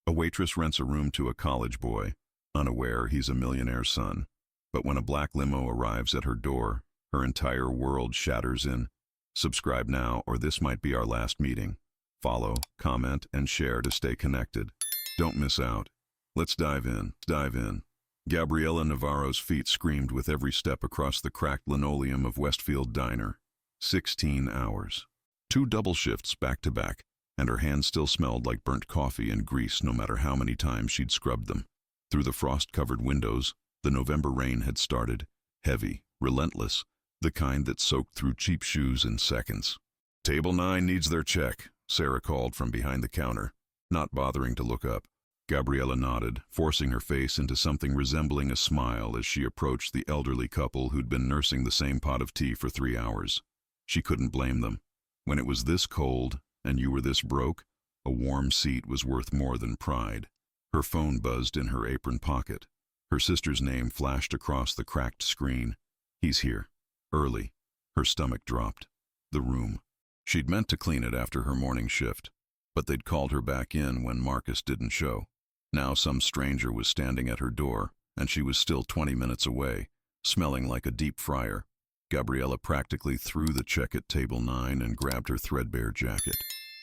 A waitress rents a room to a college boy, unaware he's a millionaire's son. But when a black limo arrives at her door, her entire world shatters in. Subscribe now, or this might be our last meeting. Follow, comment, and share to stay connected. Don't miss out. Let's dive in. Gabriela Navarro's feet screamed with every step across the cracked linoleum of Westfield Diner. 16 hours. 2 double shifts back to back, and her hands still smelled like burnt coffee and grease no matter how many times she'd scrubbed them. Through the frost-covered windows, the November rain had started, heavy, relentless, the kind that soaked through cheap shoes in seconds. "Table 9 needs their check," Sarah called from behind the counter, not bothering to look up. Gabriela nodded, forcing her face into something resembling a smile as she approached the elderly couple who'd been nursing the same pot of tea for 3 hours. She couldn't blame them. When it was this cold, and you were this broke, a warm seat was worth more than pride. Her phone buzzed in her apron pocket. Her sister's name flashed across the cracked screen. "He's here. Early." Her stomach dropped. The room. She'd meant to clean it after her morning shift, but they'd called her back in when Marcus didn't show. Now some stranger was standing at her door, and she was still 20 minutes away, smelling like a deep fryer. Gabriela practically threw the check at table 9 and grabbed her threadbare jacket.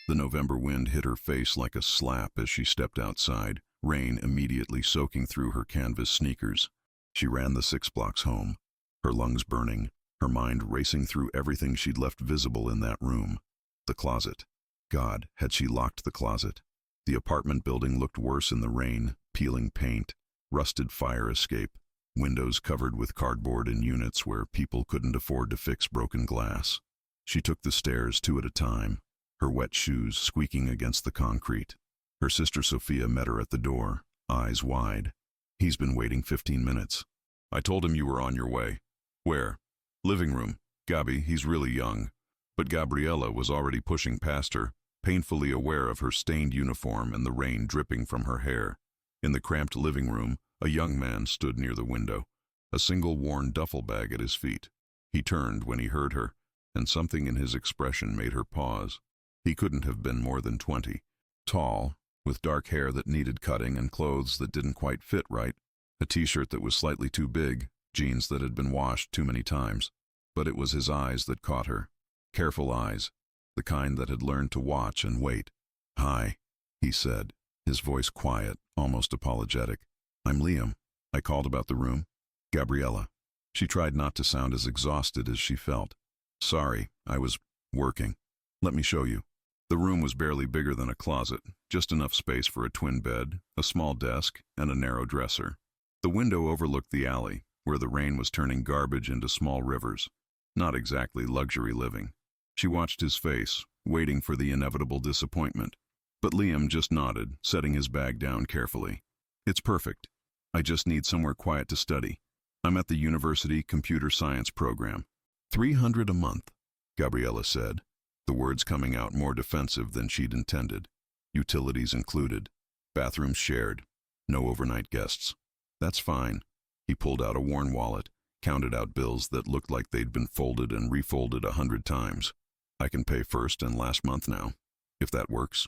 The November wind hit her face like a slap as she stepped outside, rain immediately soaking through her canvas sneakers. She ran the 6 blocks home, her lungs burning, her mind racing through everything she'd left visible in that room. The closet. God, had she locked the closet? The apartment building looked worse in the rain, peeling paint, rusted fire escape, windows covered with cardboard in units where people couldn't afford to fix broken glass. She took the stairs 2 at a time, her wet shoes squeaking against the concrete. Her sister Sophia met her at the door, eyes wide. "He's been waiting 15 minutes. I told him you were on your way." "Where?" "Living room. Gabby, he's really young." But Gabriela was already pushing past her, painfully aware of her stained uniform and the rain dripping from her hair. In the cramped living room, a young man stood near the window, a single worn duffel bag at his feet. He turned when he heard her, and something in his expression made her pause. He couldn't have been more than 20. Tall, with dark hair that needed cutting and clothes that didn't quite fit right, a t-shirt that was slightly too big, jeans that had been washed too many times. But it was his eyes that caught her. Careful eyes, the kind that had learned to watch and wait. "Hi," he said, his voice quiet, almost apologetic. "I'm Liam. I called about the room." Gabriela. She tried not to sound as exhausted as she felt. "Sorry, I was working. Let me show you." The room was barely bigger than a closet, just enough space for a twin bed, a small desk, and a narrow dresser. The window overlooked the alley, where the rain was turning garbage into small rivers. Not exactly luxury living. She watched his face, waiting for the inevitable disappointment. But Liam just nodded, setting his bag down carefully. "It's perfect. I just need somewhere quiet to study. I'm at the university computer science program." $300 a month, Gabriela said, the words coming out more defensive than she'd intended. Utilities included. Bathrooms shared. No overnight guests. "That's fine." He pulled out a worn wallet, counted out bills that looked like they'd been folded and refolded 100 times. "I can pay first and last month now, if that works."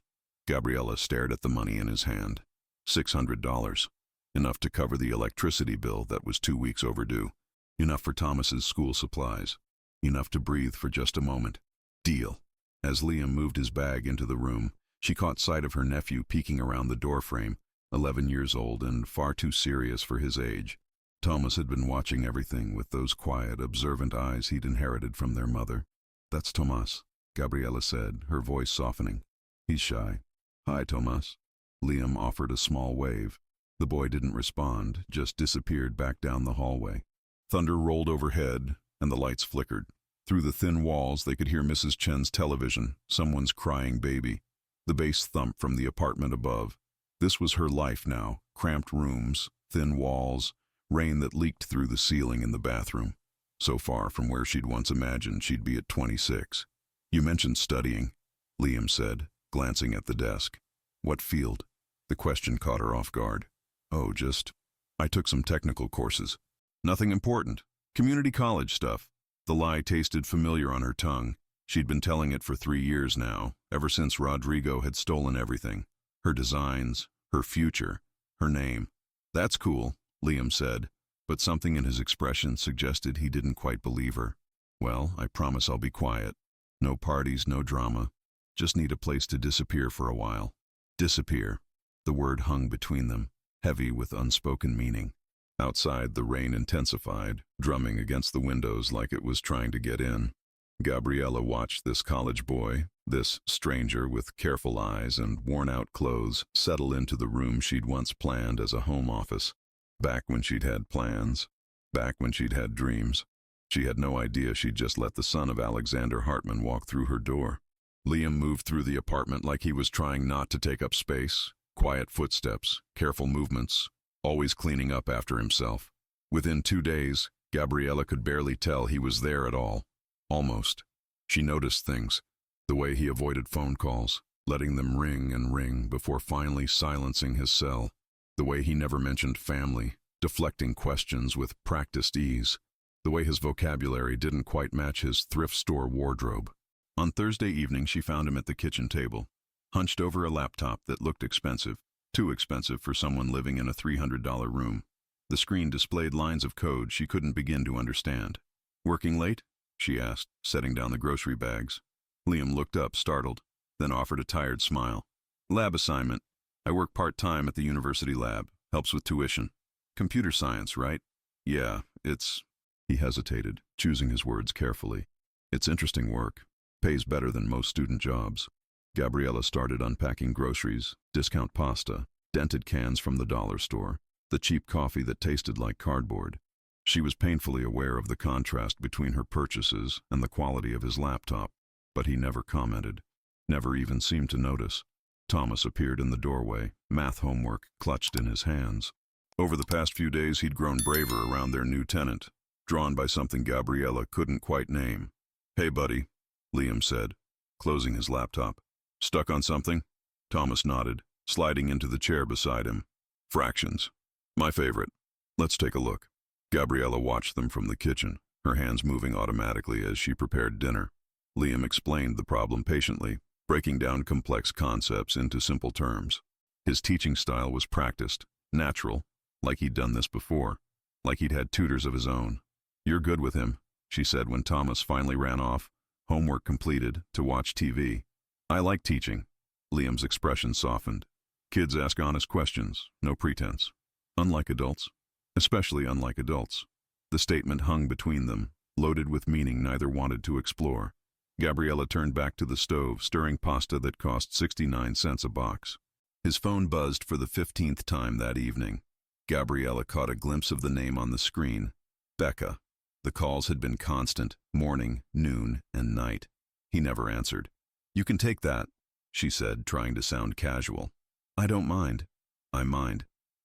Gabriela stared at the money in his hand. $600. Enough to cover the electricity bill that was 2 weeks overdue. Enough for Thomas's school supplies. Enough to breathe for just a moment. Deal. As Liam moved his bag into the room, she caught sight of her nephew peeking around the doorframe, 11 years old and far too serious for his age. Thomas had been watching everything with those quiet, observant eyes he'd inherited from their mother. "That's Tomas," Gabriela said, her voice softening. "He's shy." "Hi, Tomas." Liam offered a small wave. The boy didn't respond, just disappeared back down the hallway. Thunder rolled overhead, and the lights flickered. Through the thin walls, they could hear Mrs. Chen's television, someone's crying baby. The bass thump from the apartment above. This was her life now, cramped rooms, thin walls, rain that leaked through the ceiling in the bathroom. So far from where she'd once imagined she'd be at 26. "You mentioned studying," Liam said, glancing at the desk. "What field?" The question caught her off guard. "Oh, I took some technical courses. Nothing important. Community college stuff." The lie tasted familiar on her tongue. She'd been telling it for 3 years now, ever since Rodrigo had stolen everything. Her designs, her future, her name. That's cool, Liam said, but something in his expression suggested he didn't quite believe her. Well, I promise I'll be quiet. No parties, no drama. Just need a place to disappear for a while. Disappear. The word hung between them, heavy with unspoken meaning. Outside, the rain intensified, drumming against the windows like it was trying to get in. Gabriella watched this college boy, this stranger with careful eyes and worn-out clothes, settle into the room she'd once planned as a home office. Back when she'd had plans. Back when she'd had dreams. She had no idea she'd just let the son of Alexander Hartman walk through her door. Liam moved through the apartment like he was trying not to take up space. Quiet footsteps, careful movements, always cleaning up after himself. Within 2 days, Gabriella could barely tell he was there at all. Almost. She noticed things. The way he avoided phone calls, letting them ring and ring before finally silencing his cell. The way he never mentioned family, deflecting questions with practiced ease. The way his vocabulary didn't quite match his thrift store wardrobe. On Thursday evening, she found him at the kitchen table, hunched over a laptop that looked expensive, too expensive for someone living in a $300 room. The screen displayed lines of code she couldn't begin to understand. "Working late?" she asked, setting down the grocery bags. Liam looked up, startled, then offered a tired smile. "Lab assignment. I work part-time at the university lab. Helps with tuition. Computer science, right? Yeah, it's..." He hesitated, choosing his words carefully. "It's interesting work. Pays better than most student jobs." Gabriella started unpacking groceries, discount pasta, dented cans from the dollar store, the cheap coffee that tasted like cardboard. She was painfully aware of the contrast between her purchases and the quality of his laptop, but he never commented, never even seemed to notice. Thomas appeared in the doorway, math homework clutched in his hands. Over the past few days, he'd grown braver around their new tenant, drawn by something Gabriella couldn't quite name. "Hey, buddy," Liam said, closing his laptop. "Stuck on something?" Thomas nodded, sliding into the chair beside him. "Fractions. My favorite. Let's take a look." Gabriella watched them from the kitchen, her hands moving automatically as she prepared dinner. Liam explained the problem patiently, breaking down complex concepts into simple terms. His teaching style was practiced, natural, like he'd done this before, like he'd had tutors of his own. "You're good with him," she said when Thomas finally ran off, homework completed, to watch TV. "I like teaching." Liam's expression softened. "Kids ask honest questions, no pretense. Unlike adults. Especially unlike adults." The statement hung between them, loaded with meaning neither wanted to explore. Gabriella turned back to the stove, stirring pasta that cost 69 cents a box. His phone buzzed for the 15th time that evening. Gabriella caught a glimpse of the name on the screen. Becca. The calls had been constant, morning, noon, and night. He never answered. "You can take that," she said, trying to sound casual. "I don't mind." "I mind."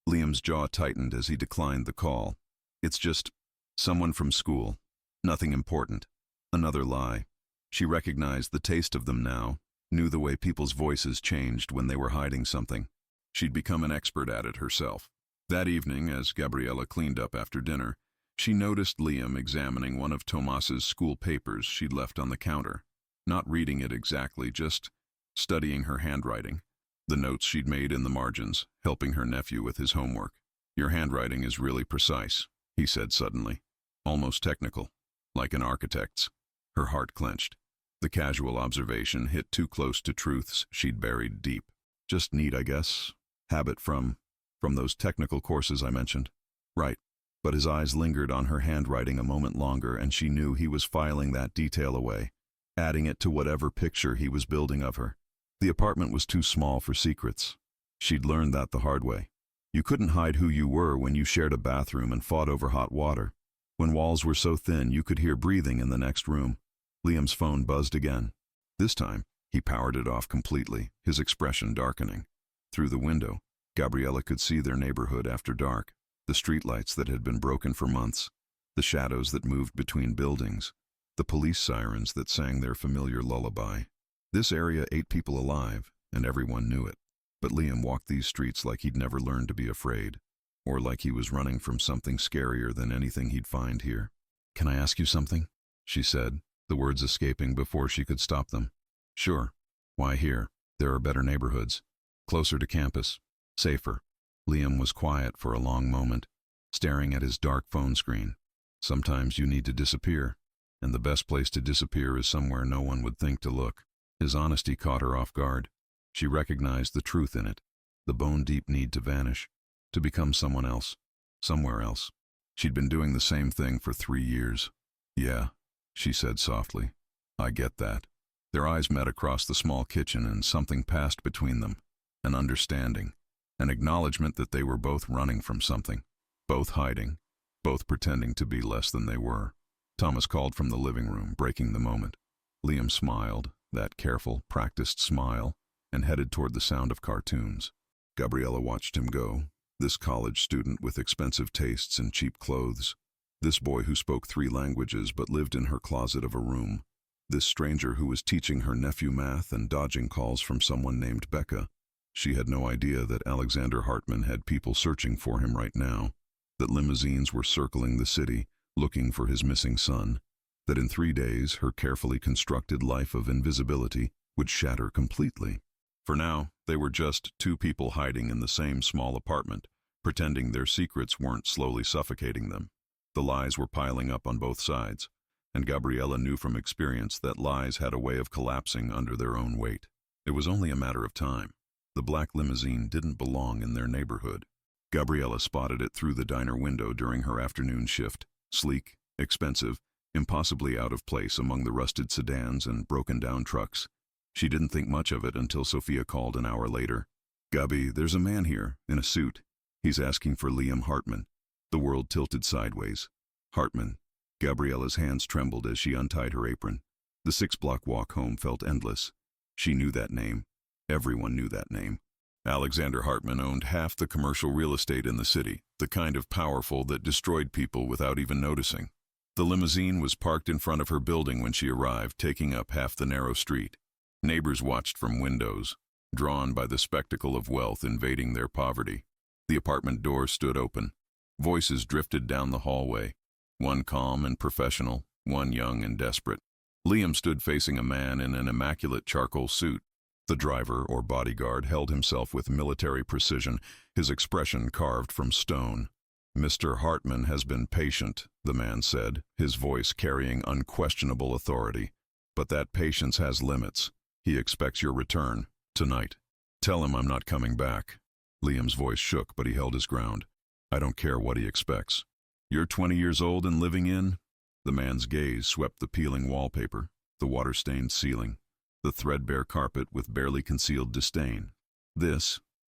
Liam's jaw tightened as he declined the call. "It's just someone from school. Nothing important." Another lie. She recognized the taste of them now, knew the way people's voices changed when they were hiding something. She'd become an expert at it herself. That evening, as Gabriella cleaned up after dinner, she noticed Liam examining one of Tomas's school papers she'd left on the counter. Not reading it exactly, just studying her handwriting. The notes she'd made in the margins, helping her nephew with his homework. "Your handwriting is really precise," he said suddenly. "Almost technical, like an architect's." Her heart clenched. The casual observation hit too close to truths she'd buried deep. "Just neat, I guess. Habit from those technical courses I mentioned." "Right." But his eyes lingered on her handwriting a moment longer, and she knew he was filing that detail away, adding it to whatever picture he was building of her. The apartment was too small for secrets. She'd learned that the hard way. You couldn't hide who you were when you shared a bathroom and fought over hot water. When walls were so thin you could hear breathing in the next room. Liam's phone buzzed again. This time, he powered it off completely, his expression darkening. Through the window, Gabriella could see their neighborhood after dark, the streetlights that had been broken for months, the shadows that moved between buildings, the police sirens that sang their familiar lullaby. This area ate people alive, and everyone knew it. But Liam walked these streets like he'd never learned to be afraid, or like he was running from something scarier than anything he'd find here. "Can I ask you something?" she said, the words escaping before she could stop them. "Sure. Why here? There are better neighborhoods. Closer to campus." Safer. Liam was quiet for a long moment, staring at his dark phone screen. Sometimes you need to disappear, and the best place to disappear is somewhere no one would think to look. His honesty caught her off guard. She recognized the truth in it, the bone-deep need to vanish, to become someone else, somewhere else. She'd been doing the same thing for 3 years. Yeah, she said softly. I get that. Their eyes met across the small kitchen and something passed between them. An understanding, an acknowledgement that they were both running from something, both hiding, both pretending to be less than they were. Thomas called from the living room, breaking the moment. Liam smiled, that careful, practiced smile, and headed toward the sound of cartoons. Gabriella watched him go, this college student with expensive tastes and cheap clothes, this boy who spoke 3 languages but lived in her closet of a room, this stranger who was teaching her nephew math and dodging calls from someone named Becca. She had no idea that Alexander Hartman had people searching for him right now, that limousines were circling the city, looking for his missing son, that in 3 days her carefully constructed life of invisibility would shatter completely. For now, they were just 2 people hiding in the same small apartment, pretending their secrets weren't slowly suffocating them. The lies were piling up on both sides, and Gabriella knew from experience that lies had a way of collapsing under their own weight. It was only a matter of time. The black limousine didn't belong in their neighborhood. Gabriella spotted it through the diner window during her afternoon shift, sleek, expensive, impossibly out of place among the rusted sedans and broken-down trucks. She didn't think much of it until Sophia called an hour later. Gabby, there's a man here, in a suit. He's asking for Liam Hartman. The world tilted sideways. Hartman. Gabriella's hands trembled as she untied her apron. The 6-block walk home felt endless. She knew that name. Everyone knew that name. Alexander Hartman owned half the commercial real estate in the city, the kind of powerful that destroyed people without even noticing. The limousine was parked in front of her building when she arrived, taking up half the narrow street. Neighbors watched from windows, drawn by the spectacle of wealth invading their poverty. The apartment door stood open. Voices drifted down the hallway, one calm and professional, one young and desperate. Liam stood facing a man in an immaculate charcoal suit. The driver, or bodyguard, held himself with military precision, his expression carved from stone. Mr. Hartman has been patient, the man said, his voice carrying unquestionable authority. But that patience has limits. He expects your return, tonight. Tell him I'm not coming back. Liam's voice shook, but he held his ground. I don't care what he expects. You're 20 years old and living in? The man's gaze swept the peeling wallpaper, the water-stained ceiling, the threadbare carpet with barely concealed disdain.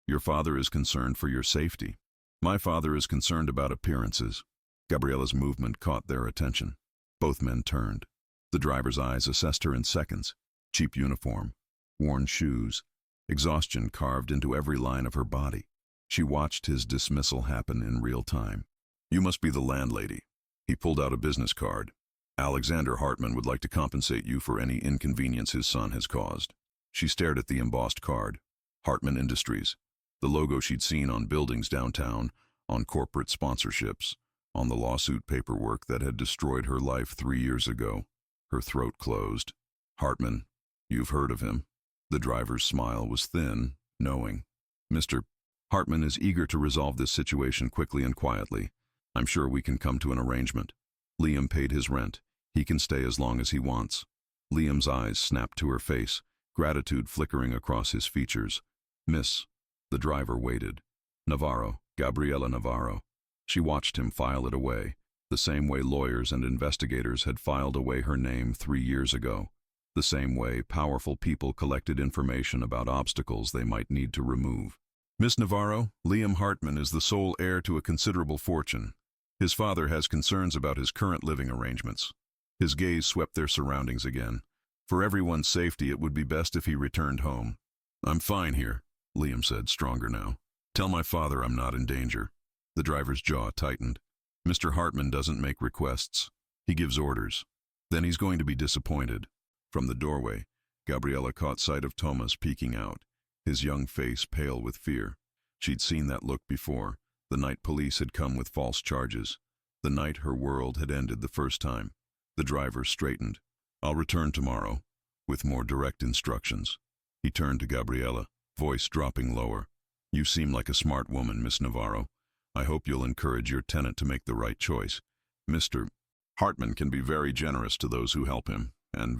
Your father is concerned for your safety. My father is concerned about appearances. Gabriella's movement caught their attention. Both men turned. The driver's eyes assessed her in seconds. Cheap uniform, worn shoes, exhaustion carved into every line of her body. She watched his dismissal happen in real time. You must be the landlady. He pulled out a business card. Alexander Hartman would like to compensate you for any inconvenience his son has caused. She stared at the embossed card. Hartman Industries. The logo she'd seen on buildings downtown, on corporate sponsorships, on the lawsuit paperwork that had destroyed her life 3 years ago. Her throat closed. Hartman, you've heard of him. The driver's smile was thin, knowing. Mr. Hartman is eager to resolve this situation quickly and quietly. I'm sure we can come to an arrangement. Liam paid his rent. He can stay as long as he wants. Liam's eyes snapped to her face, gratitude flickering across his features. Miss. The driver waited. Navarro, Gabriella Navarro. She watched him file it away, the same way lawyers and investigators had filed away her name 3 years ago, the same way powerful people collected information about obstacles they might need to remove. Miss Navarro, Liam Hartman is the sole heir to a considerable fortune. His father has concerns about his current living arrangements. His gaze swept their surroundings again. For everyone's safety, it would be best if he returned home. I'm fine here, Liam said, stronger now. Tell my father I'm not in danger. The driver's jaw tightened. Mr. Hartman doesn't make requests. He gives orders. Then he's going to be disappointed. From the doorway, Gabriella caught sight of Thomas peeking out, his young face pale with fear. She'd seen that look before, the night police had come with false charges, the night her world had ended the first time. The driver straightened. I'll return tomorrow, with more direct instructions. He turned to Gabriella, voice dropping lower. You seem like a smart woman, Miss Navarro. I hope you'll encourage your tenant to make the right choice. Mr. Hartman can be very generous to those who help him, and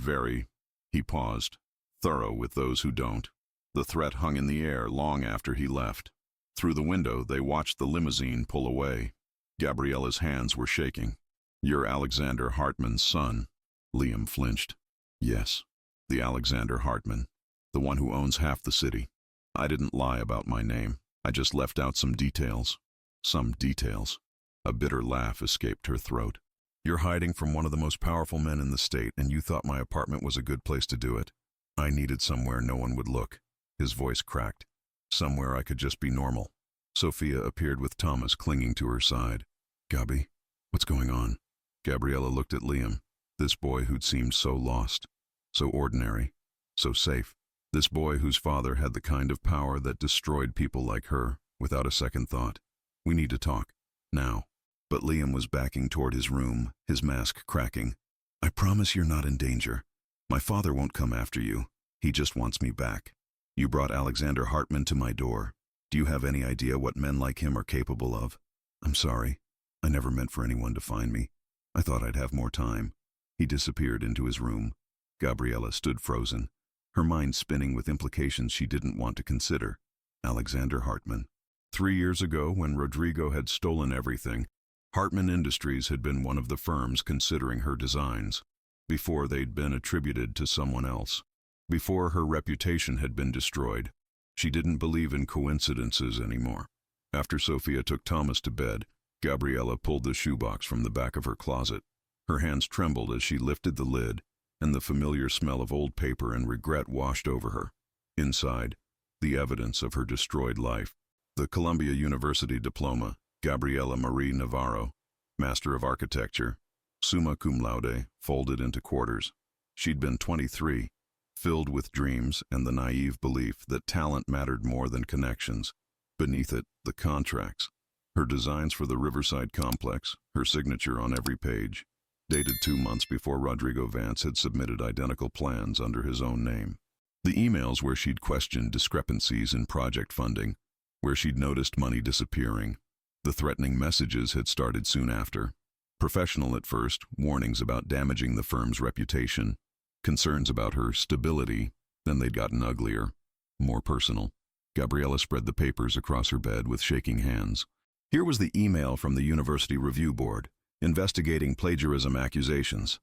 he paused, thorough with those who don't. The threat hung in the air long after he left. Through the window, they watched the limousine pull away. Gabriella's hands were shaking. You're Alexander Hartman's son. Liam flinched. Yes, the Alexander Hartman, the one who owns half the city. I didn't lie about my name. I just left out some details. Some details. A bitter laugh escaped her throat. You're hiding from one of the most powerful men in the state, and you thought my apartment was a good place to do it. I needed somewhere no one would look. His voice cracked. Somewhere I could just be normal. Sophia appeared with Thomas clinging to her side. Gabi, what's going on? Gabriella looked at Liam, this boy who'd seemed so lost, so ordinary, so safe. This boy whose father had the kind of power that destroyed people like her, without a second thought. We need to talk. Now. But Liam was backing toward his room, his mask cracking. I promise you're not in danger. My father won't come after you. He just wants me back. You brought Alexander Hartman to my door. Do you have any idea what men like him are capable of? I'm sorry. I never meant for anyone to find me. I thought I'd have more time. He disappeared into his room. Gabriella stood frozen, her mind spinning with implications she didn't want to consider. Alexander Hartman. 3 years ago, when Rodrigo had stolen everything, Hartman Industries had been one of the firms considering her designs, before they'd been attributed to someone else, before her reputation had been destroyed. She didn't believe in coincidences anymore. After Sophia took Thomas to bed, Gabriella pulled the shoebox from the back of her closet. Her hands trembled as she lifted the lid, and the familiar smell of old paper and regret washed over her. Inside, the evidence of her destroyed life. The Columbia University diploma, Gabriella Marie Navarro, Master of Architecture, summa cum laude, folded into quarters. She'd been 23, filled with dreams and the naive belief that talent mattered more than connections. Beneath it, the contracts. Her designs for the Riverside complex, her signature on every page, dated 2 months before Rodrigo Vance had submitted identical plans under his own name. The emails where she'd questioned discrepancies in project funding, where she'd noticed money disappearing. The threatening messages had started soon after. Professional at first, warnings about damaging the firm's reputation, concerns about her stability, then they'd gotten uglier, more personal. Gabriella spread the papers across her bed with shaking hands. Here was the email from the University Review Board, investigating plagiarism accusations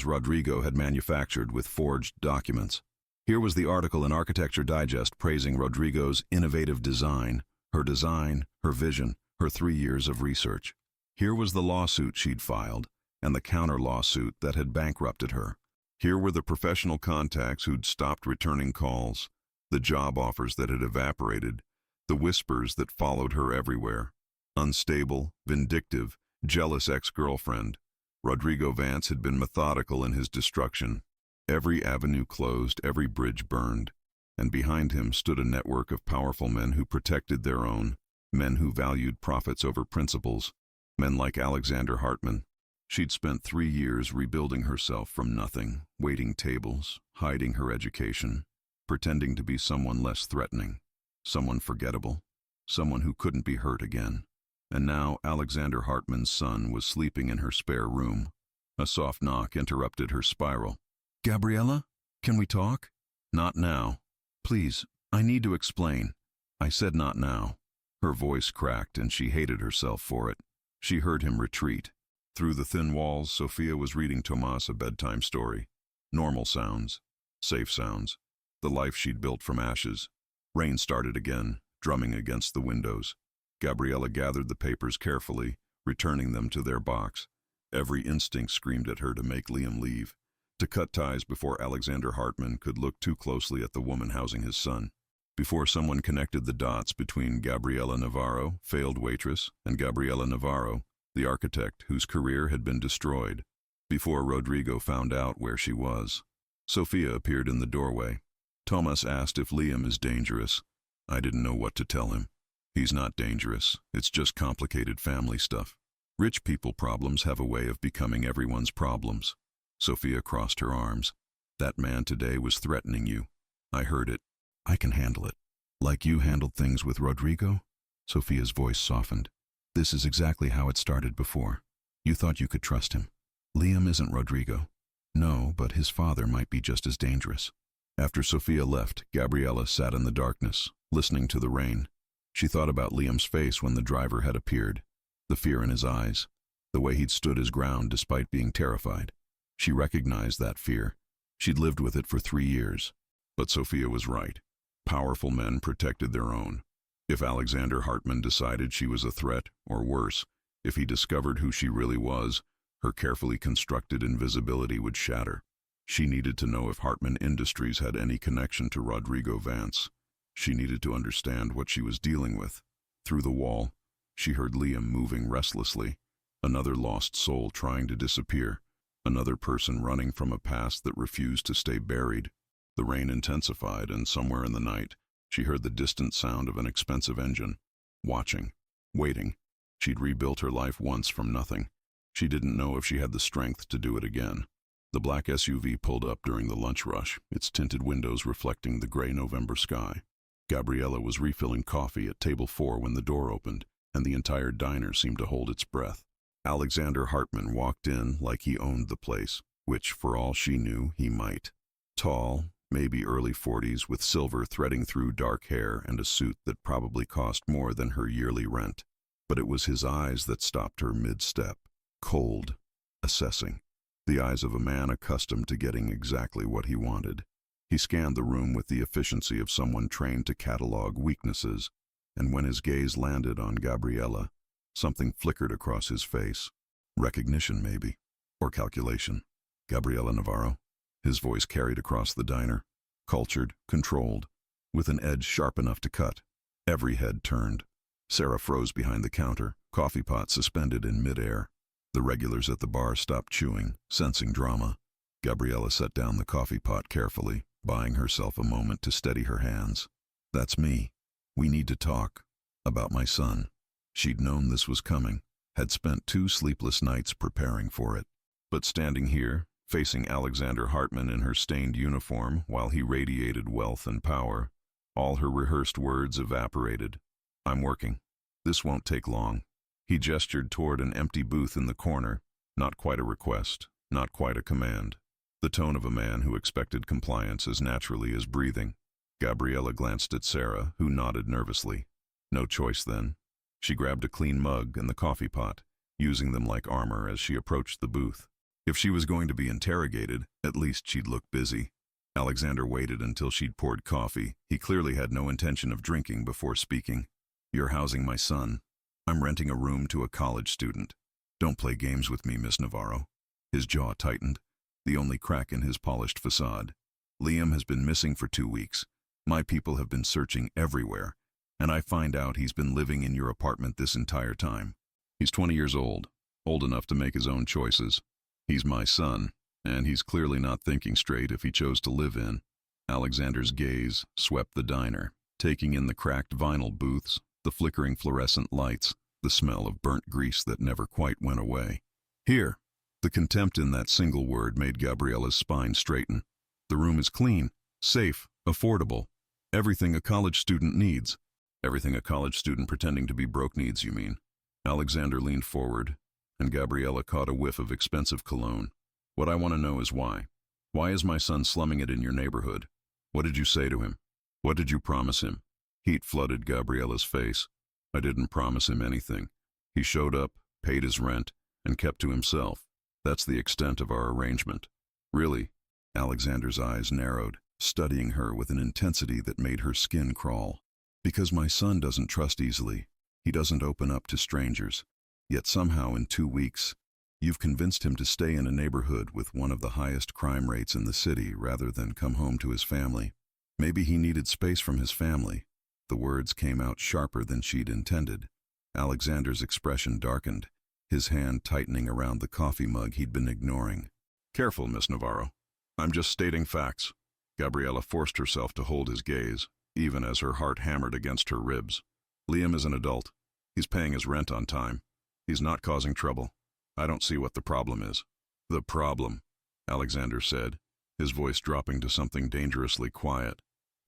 Rodrigo had manufactured with forged documents. Here was the article in Architecture Digest praising Rodrigo's innovative design, her vision, her 3 years of research. Here was the lawsuit she'd filed, and the counter-lawsuit that had bankrupted her. Here were the professional contacts who'd stopped returning calls, the job offers that had evaporated, the whispers that followed her everywhere. Unstable, vindictive, jealous ex-girlfriend. Rodrigo Vance had been methodical in his destruction. Every avenue closed, every bridge burned, and behind him stood a network of powerful men who protected their own, men who valued profits over principles, men like Alexander Hartman. She'd spent 3 years rebuilding herself from nothing, waiting tables, hiding her education, pretending to be someone less threatening, someone forgettable, someone who couldn't be hurt again. And now Alexander Hartman's son was sleeping in her spare room. A soft knock interrupted her spiral. Gabriella, can we talk? Not now. Please, I need to explain. I said not now. Her voice cracked and she hated herself for it. She heard him retreat. Through the thin walls, Sophia was reading Tomas a bedtime story. Normal sounds. Safe sounds. The life she'd built from ashes. Rain started again, drumming against the windows. Gabriella gathered the papers carefully, returning them to their box. Every instinct screamed at her to make Liam leave, to cut ties before Alexander Hartman could look too closely at the woman housing his son. Before someone connected the dots between Gabriella Navarro, failed waitress, and Gabriella Navarro, the architect whose career had been destroyed. Before Rodrigo found out where she was. Sophia appeared in the doorway. Thomas asked if Liam is dangerous. I didn't know what to tell him. He's not dangerous. It's just complicated family stuff. Rich people problems have a way of becoming everyone's problems. Sophia crossed her arms. That man today was threatening you. I heard it. I can handle it. Like you handled things with Rodrigo? Sophia's voice softened. This is exactly how it started before. You thought you could trust him. Liam isn't Rodrigo. No, but his father might be just as dangerous. After Sophia left, Gabriella sat in the darkness, listening to the rain. She thought about Liam's face when the driver had appeared, the fear in his eyes, the way he'd stood his ground despite being terrified. She recognized that fear. She'd lived with it for 3 years. But Sophia was right. Powerful men protected their own. If Alexander Hartman decided she was a threat, or worse, if he discovered who she really was, her carefully constructed invisibility would shatter. She needed to know if Hartman Industries had any connection to Rodrigo Vance. She needed to understand what she was dealing with. Through the wall, she heard Liam moving restlessly, another lost soul trying to disappear, another person running from a past that refused to stay buried. The rain intensified, and somewhere in the night, she heard the distant sound of an expensive engine. Watching, waiting. She'd rebuilt her life once from nothing. She didn't know if she had the strength to do it again. The black SUV pulled up during the lunch rush, its tinted windows reflecting the gray November sky. Gabriella was refilling coffee at table 4 when the door opened, and the entire diner seemed to hold its breath. Alexander Hartman walked in like he owned the place, which, for all she knew, he might. Tall, maybe early 40s, with silver threading through dark hair and a suit that probably cost more than her yearly rent. But it was his eyes that stopped her mid-step, cold, assessing. The eyes of a man accustomed to getting exactly what he wanted. He scanned the room with the efficiency of someone trained to catalog weaknesses, and when his gaze landed on Gabriella, something flickered across his face. Recognition, maybe, or calculation. Gabriella Navarro. His voice carried across the diner, cultured, controlled, with an edge sharp enough to cut. Every head turned. Sarah froze behind the counter, coffee pot suspended in midair. The regulars at the bar stopped chewing, sensing drama. Gabriella set down the coffee pot carefully, buying herself a moment to steady her hands. That's me. We need to talk. About my son. She'd known this was coming, had spent 2 sleepless nights preparing for it. But standing here, facing Alexander Hartman in her stained uniform while he radiated wealth and power, all her rehearsed words evaporated. I'm working. This won't take long. He gestured toward an empty booth in the corner, not quite a request, not quite a command. The tone of a man who expected compliance as naturally as breathing. Gabriella glanced at Sarah, who nodded nervously. No choice then. She grabbed a clean mug and the coffee pot, using them like armor as she approached the booth. If she was going to be interrogated, at least she'd look busy. Alexander waited until she'd poured coffee. He clearly had no intention of drinking before speaking. You're housing my son. I'm renting a room to a college student. Don't play games with me, Miss Navarro. His jaw tightened, the only crack in his polished facade. Liam has been missing for 2 weeks. My people have been searching everywhere, and I find out he's been living in your apartment this entire time. He's 20 years old enough to make his own choices. He's my son, and he's clearly not thinking straight if he chose to live in. Alexander's gaze swept the diner, taking in the cracked vinyl booths, the flickering fluorescent lights, the smell of burnt grease that never quite went away. Here. The contempt in that single word made Gabriella's spine straighten. The room is clean, safe, affordable. Everything a college student needs. Everything a college student pretending to be broke needs, you mean? Alexander leaned forward, and Gabriella caught a whiff of expensive cologne. What I want to know is why. Why is my son slumming it in your neighborhood? What did you say to him? What did you promise him? Heat flooded Gabriella's face. I didn't promise him anything. He showed up, paid his rent, and kept to himself. That's the extent of our arrangement. Really? Alexander's eyes narrowed, studying her with an intensity that made her skin crawl. Because my son doesn't trust easily. He doesn't open up to strangers. Yet somehow in 2 weeks, you've convinced him to stay in a neighborhood with one of the highest crime rates in the city rather than come home to his family. Maybe he needed space from his family. The words came out sharper than she'd intended. Alexander's expression darkened, his hand tightening around the coffee mug he'd been ignoring. Careful, Miss Navarro. I'm just stating facts. Gabriella forced herself to hold his gaze, even as her heart hammered against her ribs. Liam is an adult. He's paying his rent on time. He's not causing trouble. I don't see what the problem is. The problem, Alexander said, his voice dropping to something dangerously quiet,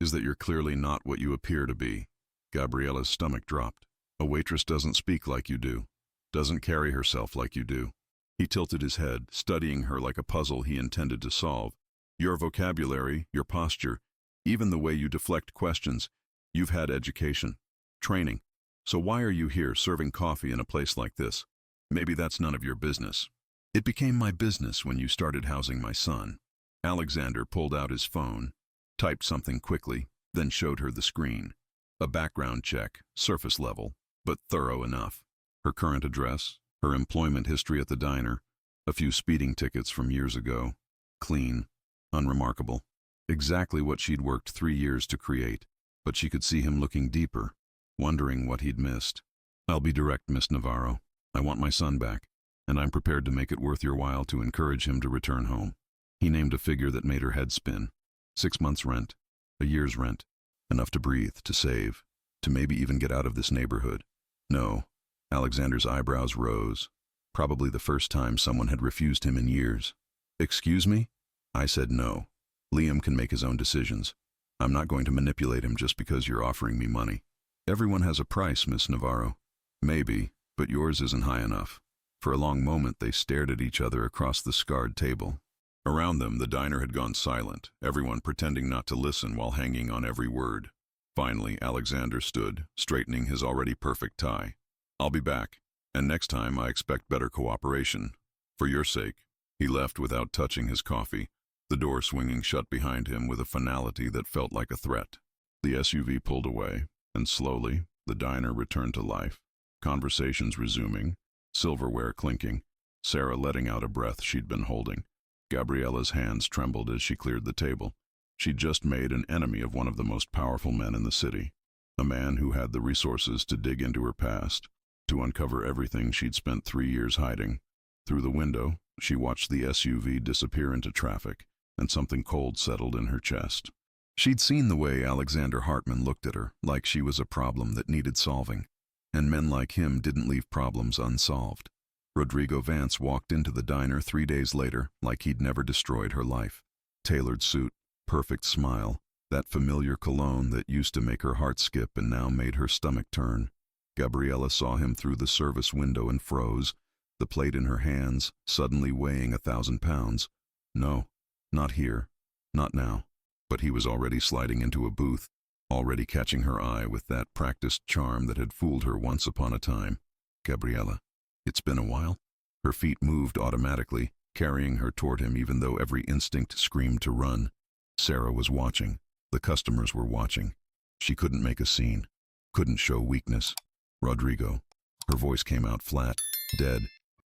is that you're clearly not what you appear to be. Gabriella's stomach dropped. A waitress doesn't speak like you do, doesn't carry herself like you do. He tilted his head, studying her like a puzzle he intended to solve. Your vocabulary, your posture, even the way you deflect questions, you've had education, training. So why are you here serving coffee in a place like this? Maybe that's none of your business. It became my business when you started housing my son. Alexander pulled out his phone, typed something quickly, then showed her the screen. A background check, surface level, but thorough enough. Her current address, her employment history at the diner, a few speeding tickets from years ago. Clean, unremarkable. Exactly what she'd worked 3 years to create, but she could see him looking deeper, wondering what he'd missed. I'll be direct, Miss Navarro. I want my son back, and I'm prepared to make it worth your while to encourage him to return home. He named a figure that made her head spin. 6 months' rent, a year's rent, enough to breathe, to save, to maybe even get out of this neighborhood. No. Alexander's eyebrows rose, probably the first time someone had refused him in years. Excuse me? I said no. Liam can make his own decisions. I'm not going to manipulate him just because you're offering me money. Everyone has a price, Miss Navarro. Maybe, but yours isn't high enough. For a long moment they stared at each other across the scarred table. Around them, the diner had gone silent, everyone pretending not to listen while hanging on every word. Finally, Alexander stood, straightening his already perfect tie. I'll be back, and next time I expect better cooperation. For your sake. He left without touching his coffee, the door swinging shut behind him with a finality that felt like a threat. The SUV pulled away, and slowly, the diner returned to life. Conversations resuming, silverware clinking, Sarah letting out a breath she'd been holding. Gabriella's hands trembled as she cleared the table. She'd just made an enemy of one of the most powerful men in the city, a man who had the resources to dig into her past, to uncover everything she'd spent 3 years hiding. Through the window, she watched the SUV disappear into traffic, and something cold settled in her chest. She'd seen the way Alexander Hartman looked at her, like she was a problem that needed solving, and men like him didn't leave problems unsolved. Rodrigo Vance walked into the diner 3 days later like he'd never destroyed her life. Tailored suit, perfect smile, that familiar cologne that used to make her heart skip and now made her stomach turn. Gabriella saw him through the service window and froze, the plate in her hands suddenly weighing 1,000 pounds. No, not here, not now. But he was already sliding into a booth, already catching her eye with that practiced charm that had fooled her once upon a time. Gabriella. It's been a while. Her feet moved automatically, carrying her toward him even though every instinct screamed to run. Sarah was watching. The customers were watching. She couldn't make a scene, couldn't show weakness. Rodrigo. Her voice came out flat, dead.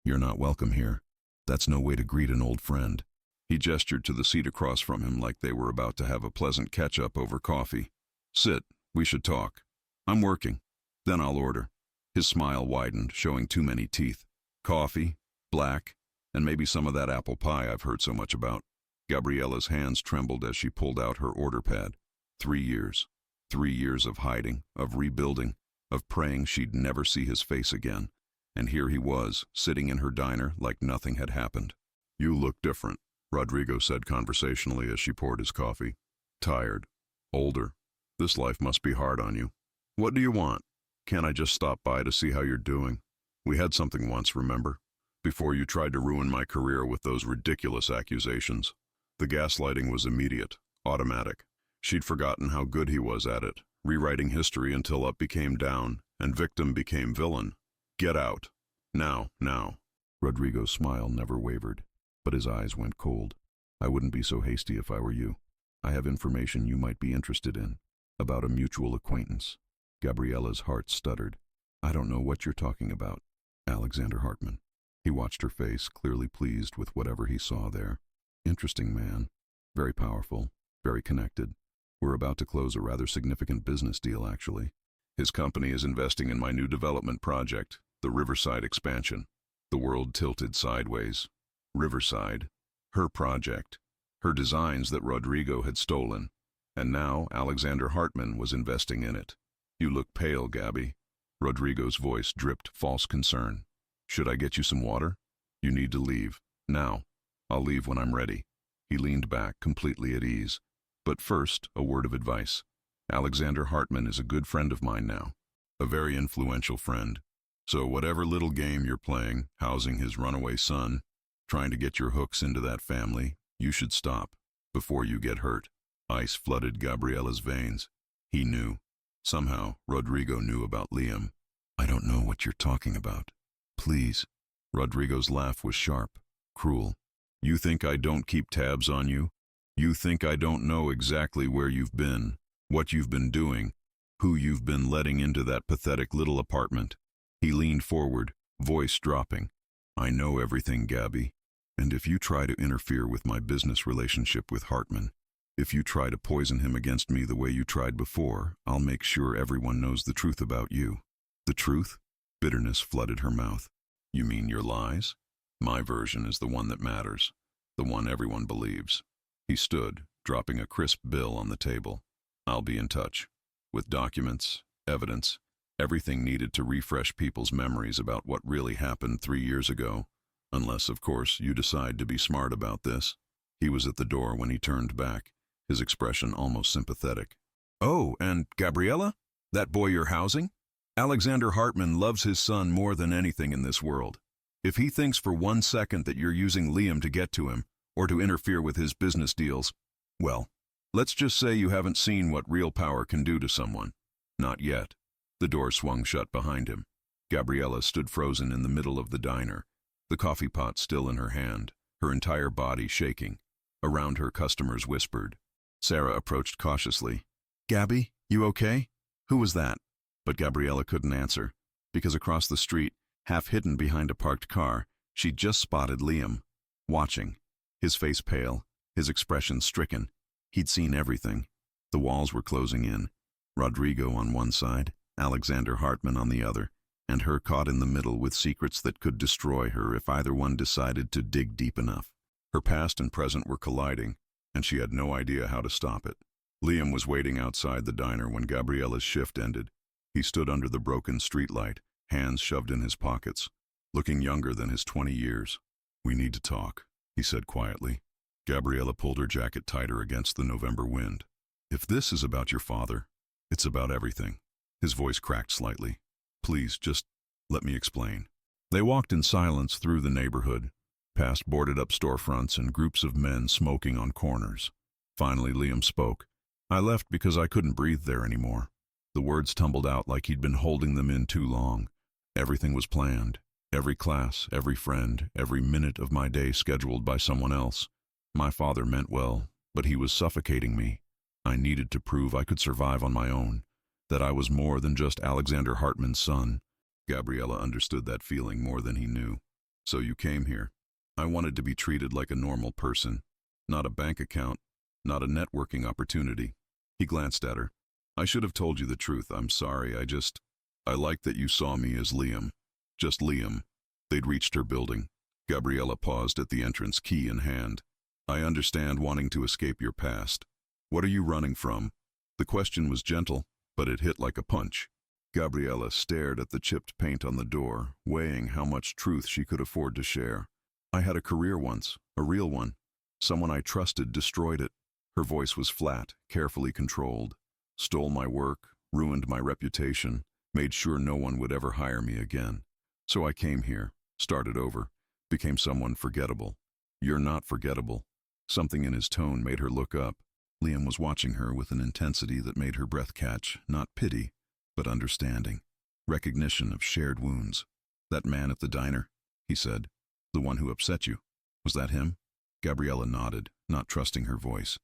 You're not welcome here. That's no way to greet an old friend. He gestured to the seat across from him like they were about to have a pleasant catch-up over coffee. Sit, we should talk. I'm working. Then I'll order. His smile widened, showing too many teeth. Coffee, black, and maybe some of that apple pie I've heard so much about. Gabriella's hands trembled as she pulled out her order pad. 3 years. 3 years of hiding, of rebuilding, of praying she'd never see his face again. And here he was, sitting in her diner like nothing had happened. You look different, Rodrigo said conversationally as she poured his coffee. Tired. Older. This life must be hard on you. What do you want? Can't I just stop by to see how you're doing? We had something once, remember? Before you tried to ruin my career with those ridiculous accusations. The gaslighting was immediate, automatic. She'd forgotten how good he was at it, rewriting history until up became down, and victim became villain. Get out. Now, now. Rodrigo's smile never wavered, but his eyes went cold. I wouldn't be so hasty if I were you. I have information you might be interested in, about a mutual acquaintance. Gabriella's heart stuttered. I don't know what you're talking about. Alexander Hartman. He watched her face, clearly pleased with whatever he saw there. Interesting man. Very powerful. Very connected. We're about to close a rather significant business deal, actually. His company is investing in my new development project, the Riverside expansion. The world tilted sideways. Riverside. Her project. Her designs that Rodrigo had stolen. And now Alexander Hartman was investing in it. You look pale, Gabby. Rodrigo's voice dripped false concern. Should I get you some water? You need to leave. Now. I'll leave when I'm ready. He leaned back, completely at ease. But first, a word of advice. Alexander Hartman is a good friend of mine now, a very influential friend. So whatever little game you're playing, housing his runaway son, trying to get your hooks into that family, you should stop before you get hurt. Ice flooded Gabriella's veins. He knew. Somehow, Rodrigo knew about Liam. I don't know what you're talking about. Please. Rodrigo's laugh was sharp, cruel. You think I don't keep tabs on you? You think I don't know exactly where you've been, what you've been doing, who you've been letting into that pathetic little apartment? He leaned forward, voice dropping. I know everything, Gabby. And if you try to interfere with my business relationship with Hartman, if you try to poison him against me the way you tried before, I'll make sure everyone knows the truth about you. The truth? Bitterness flooded her mouth. You mean your lies? My version is the one that matters, the one everyone believes. He stood, dropping a crisp bill on the table. I'll be in touch. With documents, evidence, everything needed to refresh people's memories about what really happened 3 years ago. Unless, of course, you decide to be smart about this. He was at the door when he turned back, his expression almost sympathetic. Oh, and Gabriella? That boy you're housing? Alexander Hartman loves his son more than anything in this world. If he thinks for 1 second that you're using Liam to get to him, or to interfere with his business deals, well, let's just say you haven't seen what real power can do to someone. Not yet. The door swung shut behind him. Gabriella stood frozen in the middle of the diner, the coffee pot still in her hand, her entire body shaking. Around her, customers whispered. Sarah approached cautiously. Gabby, you okay? Who was that? But Gabriella couldn't answer, because across the street, half hidden behind a parked car, she'd just spotted Liam, watching, his face pale, his expression stricken. He'd seen everything. The walls were closing in, Rodrigo on one side, Alexander Hartman on the other, and her caught in the middle with secrets that could destroy her if either one decided to dig deep enough. Her past and present were colliding, and she had no idea how to stop it. Liam was waiting outside the diner when Gabriella's shift ended. He stood under the broken streetlight, hands shoved in his pockets, looking younger than his 20 years. We need to talk, he said quietly. Gabriella pulled her jacket tighter against the November wind. If this is about your father, it's about everything. His voice cracked slightly. Please, just let me explain. They walked in silence through the neighborhood, past boarded-up storefronts and groups of men smoking on corners. Finally, Liam spoke. I left because I couldn't breathe there anymore. The words tumbled out like he'd been holding them in too long. Everything was planned. Every class, every friend, every minute of my day scheduled by someone else. My father meant well, but he was suffocating me. I needed to prove I could survive on my own, that I was more than just Alexander Hartman's son. Gabriella understood that feeling more than he knew. So you came here. I wanted to be treated like a normal person, not a bank account, not a networking opportunity. He glanced at her. I should have told you the truth. I'm sorry. I like that you saw me as Liam. Just Liam. They'd reached her building. Gabriella paused at the entrance, key in hand. I understand wanting to escape your past. What are you running from? The question was gentle, but it hit like a punch. Gabriella stared at the chipped paint on the door, weighing how much truth she could afford to share. I had a career once, a real one. Someone I trusted destroyed it. Her voice was flat, carefully controlled. Stole my work, ruined my reputation, made sure no one would ever hire me again. So I came here, started over, became someone forgettable. You're not forgettable. Something in his tone made her look up. Liam was watching her with an intensity that made her breath catch, not pity, but understanding. Recognition of shared wounds. That man at the diner, he said. The one who upset you. Was that him? Gabriella nodded, not trusting her voice.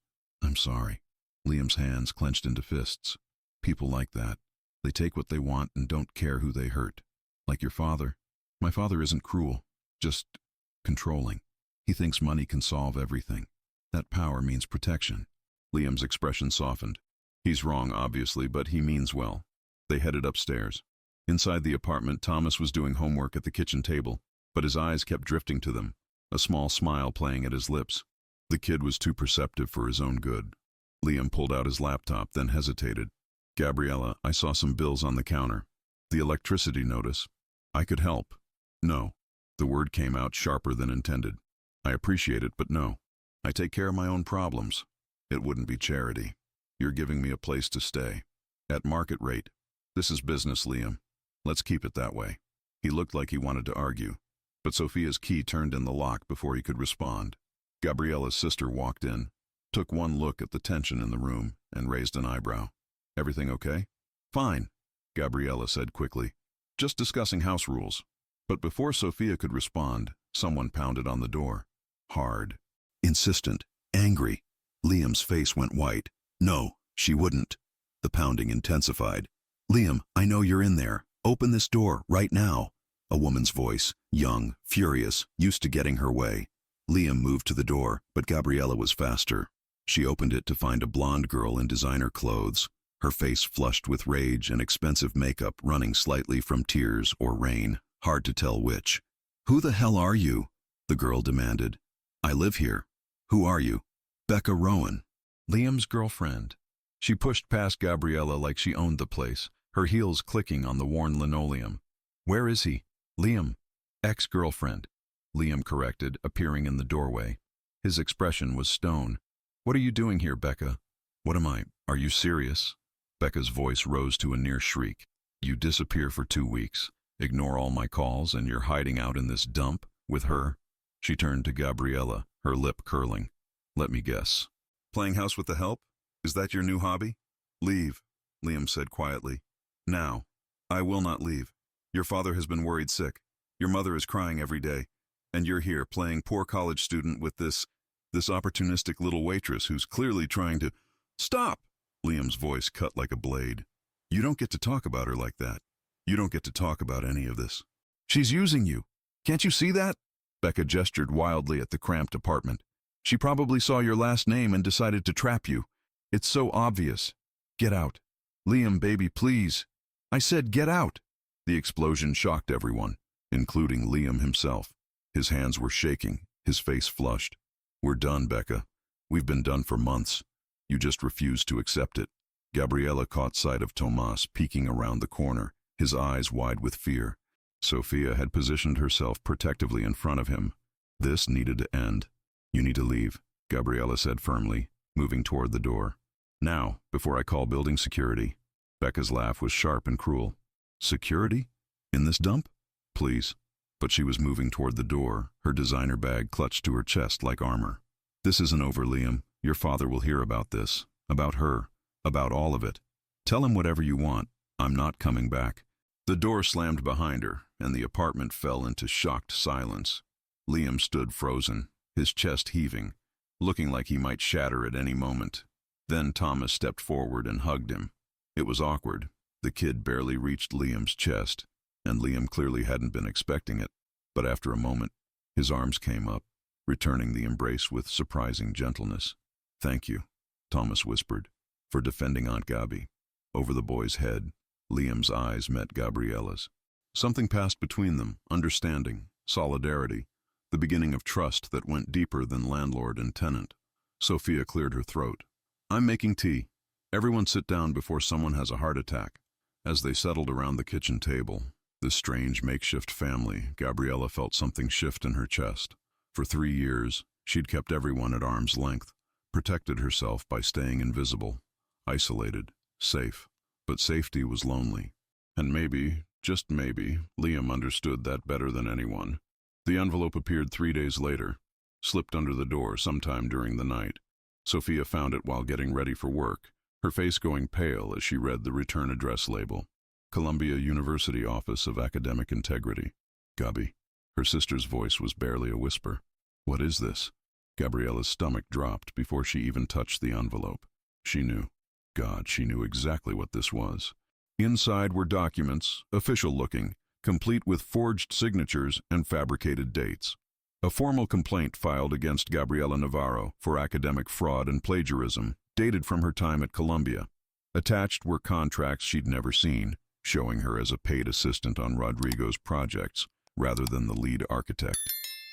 I'm sorry. Liam's hands clenched into fists. People like that. They take what they want and don't care who they hurt. Like your father. My father isn't cruel, just controlling. He thinks money can solve everything. That power means protection. Liam's expression softened. He's wrong, obviously, but he means well. They headed upstairs. Inside the apartment, Thomas was doing homework at the kitchen table, but his eyes kept drifting to them, a small smile playing at his lips. The kid was too perceptive for his own good. Liam pulled out his laptop, then hesitated. Gabriella, I saw some bills on the counter. The electricity notice. I could help. No. The word came out sharper than intended. I appreciate it, but no. I take care of my own problems. It wouldn't be charity. You're giving me a place to stay. At market rate. This is business, Liam. Let's keep it that way. He looked like he wanted to argue, but Sophia's key turned in the lock before he could respond. Gabriella's sister walked in, took one look at the tension in the room, and raised an eyebrow. Everything okay? Fine, Gabriella said quickly. Just discussing house rules. But before Sophia could respond, someone pounded on the door. Hard. Insistent. Angry. Liam's face went white. No, she wouldn't. The pounding intensified. Liam, I know you're in there. Open this door, right now. A woman's voice, young, furious, used to getting her way. Liam moved to the door, but Gabriella was faster. She opened it to find a blonde girl in designer clothes, her face flushed with rage and expensive makeup running slightly from tears or rain, hard to tell which. Who the hell are you? The girl demanded. I live here. Who are you? Becca Rowan. Liam's girlfriend. She pushed past Gabriella like she owned the place, her heels clicking on the worn linoleum. Where is he? Liam. Ex-girlfriend. Liam corrected, appearing in the doorway. His expression was stone. What are you doing here, Becca? What am I? Are you serious? Becca's voice rose to a near shriek. You disappear for 2 weeks, ignore all my calls, and you're hiding out in this dump with her? She turned to Gabriella, her lip curling. Let me guess. Playing house with the help? Is that your new hobby? Leave, Liam said quietly. Now. I will not leave. Your father has been worried sick. Your mother is crying every day. And you're here playing poor college student with this opportunistic little waitress who's clearly trying to... Stop! Liam's voice cut like a blade. You don't get to talk about her like that. You don't get to talk about any of this. She's using you. Can't you see that? Becca gestured wildly at the cramped apartment. She probably saw your last name and decided to trap you. It's so obvious. Get out. Liam, baby, please. I said get out. The explosion shocked everyone, including Liam himself. His hands were shaking, his face flushed. We're done, Becca. We've been done for months. You just refused to accept it. Gabriella caught sight of Tomas peeking around the corner, his eyes wide with fear. Sophia had positioned herself protectively in front of him. This needed to end. You need to leave, Gabriella said firmly, moving toward the door. Now, before I call building security. Becca's laugh was sharp and cruel. Security? In this dump? Please. But she was moving toward the door, her designer bag clutched to her chest like armor. This isn't over, Liam. Your father will hear about this, about her, about all of it. Tell him whatever you want. I'm not coming back. The door slammed behind her, and the apartment fell into shocked silence. Liam stood frozen, his chest heaving, looking like he might shatter at any moment. Then Thomas stepped forward and hugged him. It was awkward. The kid barely reached Liam's chest, and Liam clearly hadn't been expecting it. But after a moment, his arms came up, returning the embrace with surprising gentleness. Thank you, Thomas whispered, for defending Aunt Gabi. Over the boy's head, Liam's eyes met Gabriella's. Something passed between them, understanding, solidarity, the beginning of trust that went deeper than landlord and tenant. Sophia cleared her throat. I'm making tea. Everyone sit down before someone has a heart attack. As they settled around the kitchen table, this strange makeshift family, Gabriella felt something shift in her chest. For 3 years, she'd kept everyone at arm's length, protected herself by staying invisible, isolated, safe. But safety was lonely. And maybe, just maybe, Liam understood that better than anyone. The envelope appeared 3 days later, slipped under the door sometime during the night. Sophia found it while getting ready for work, her face going pale as she read the return address label. Columbia University Office of Academic Integrity. Gabi. Her sister's voice was barely a whisper. What is this? Gabriella's stomach dropped before she even touched the envelope. She knew. God, she knew exactly what this was. Inside were documents, official-looking, complete with forged signatures and fabricated dates. A formal complaint filed against Gabriella Navarro for academic fraud and plagiarism, dated from her time at Columbia. Attached were contracts she'd never seen, showing her as a paid assistant on Rodrigo's projects, rather than the lead architect.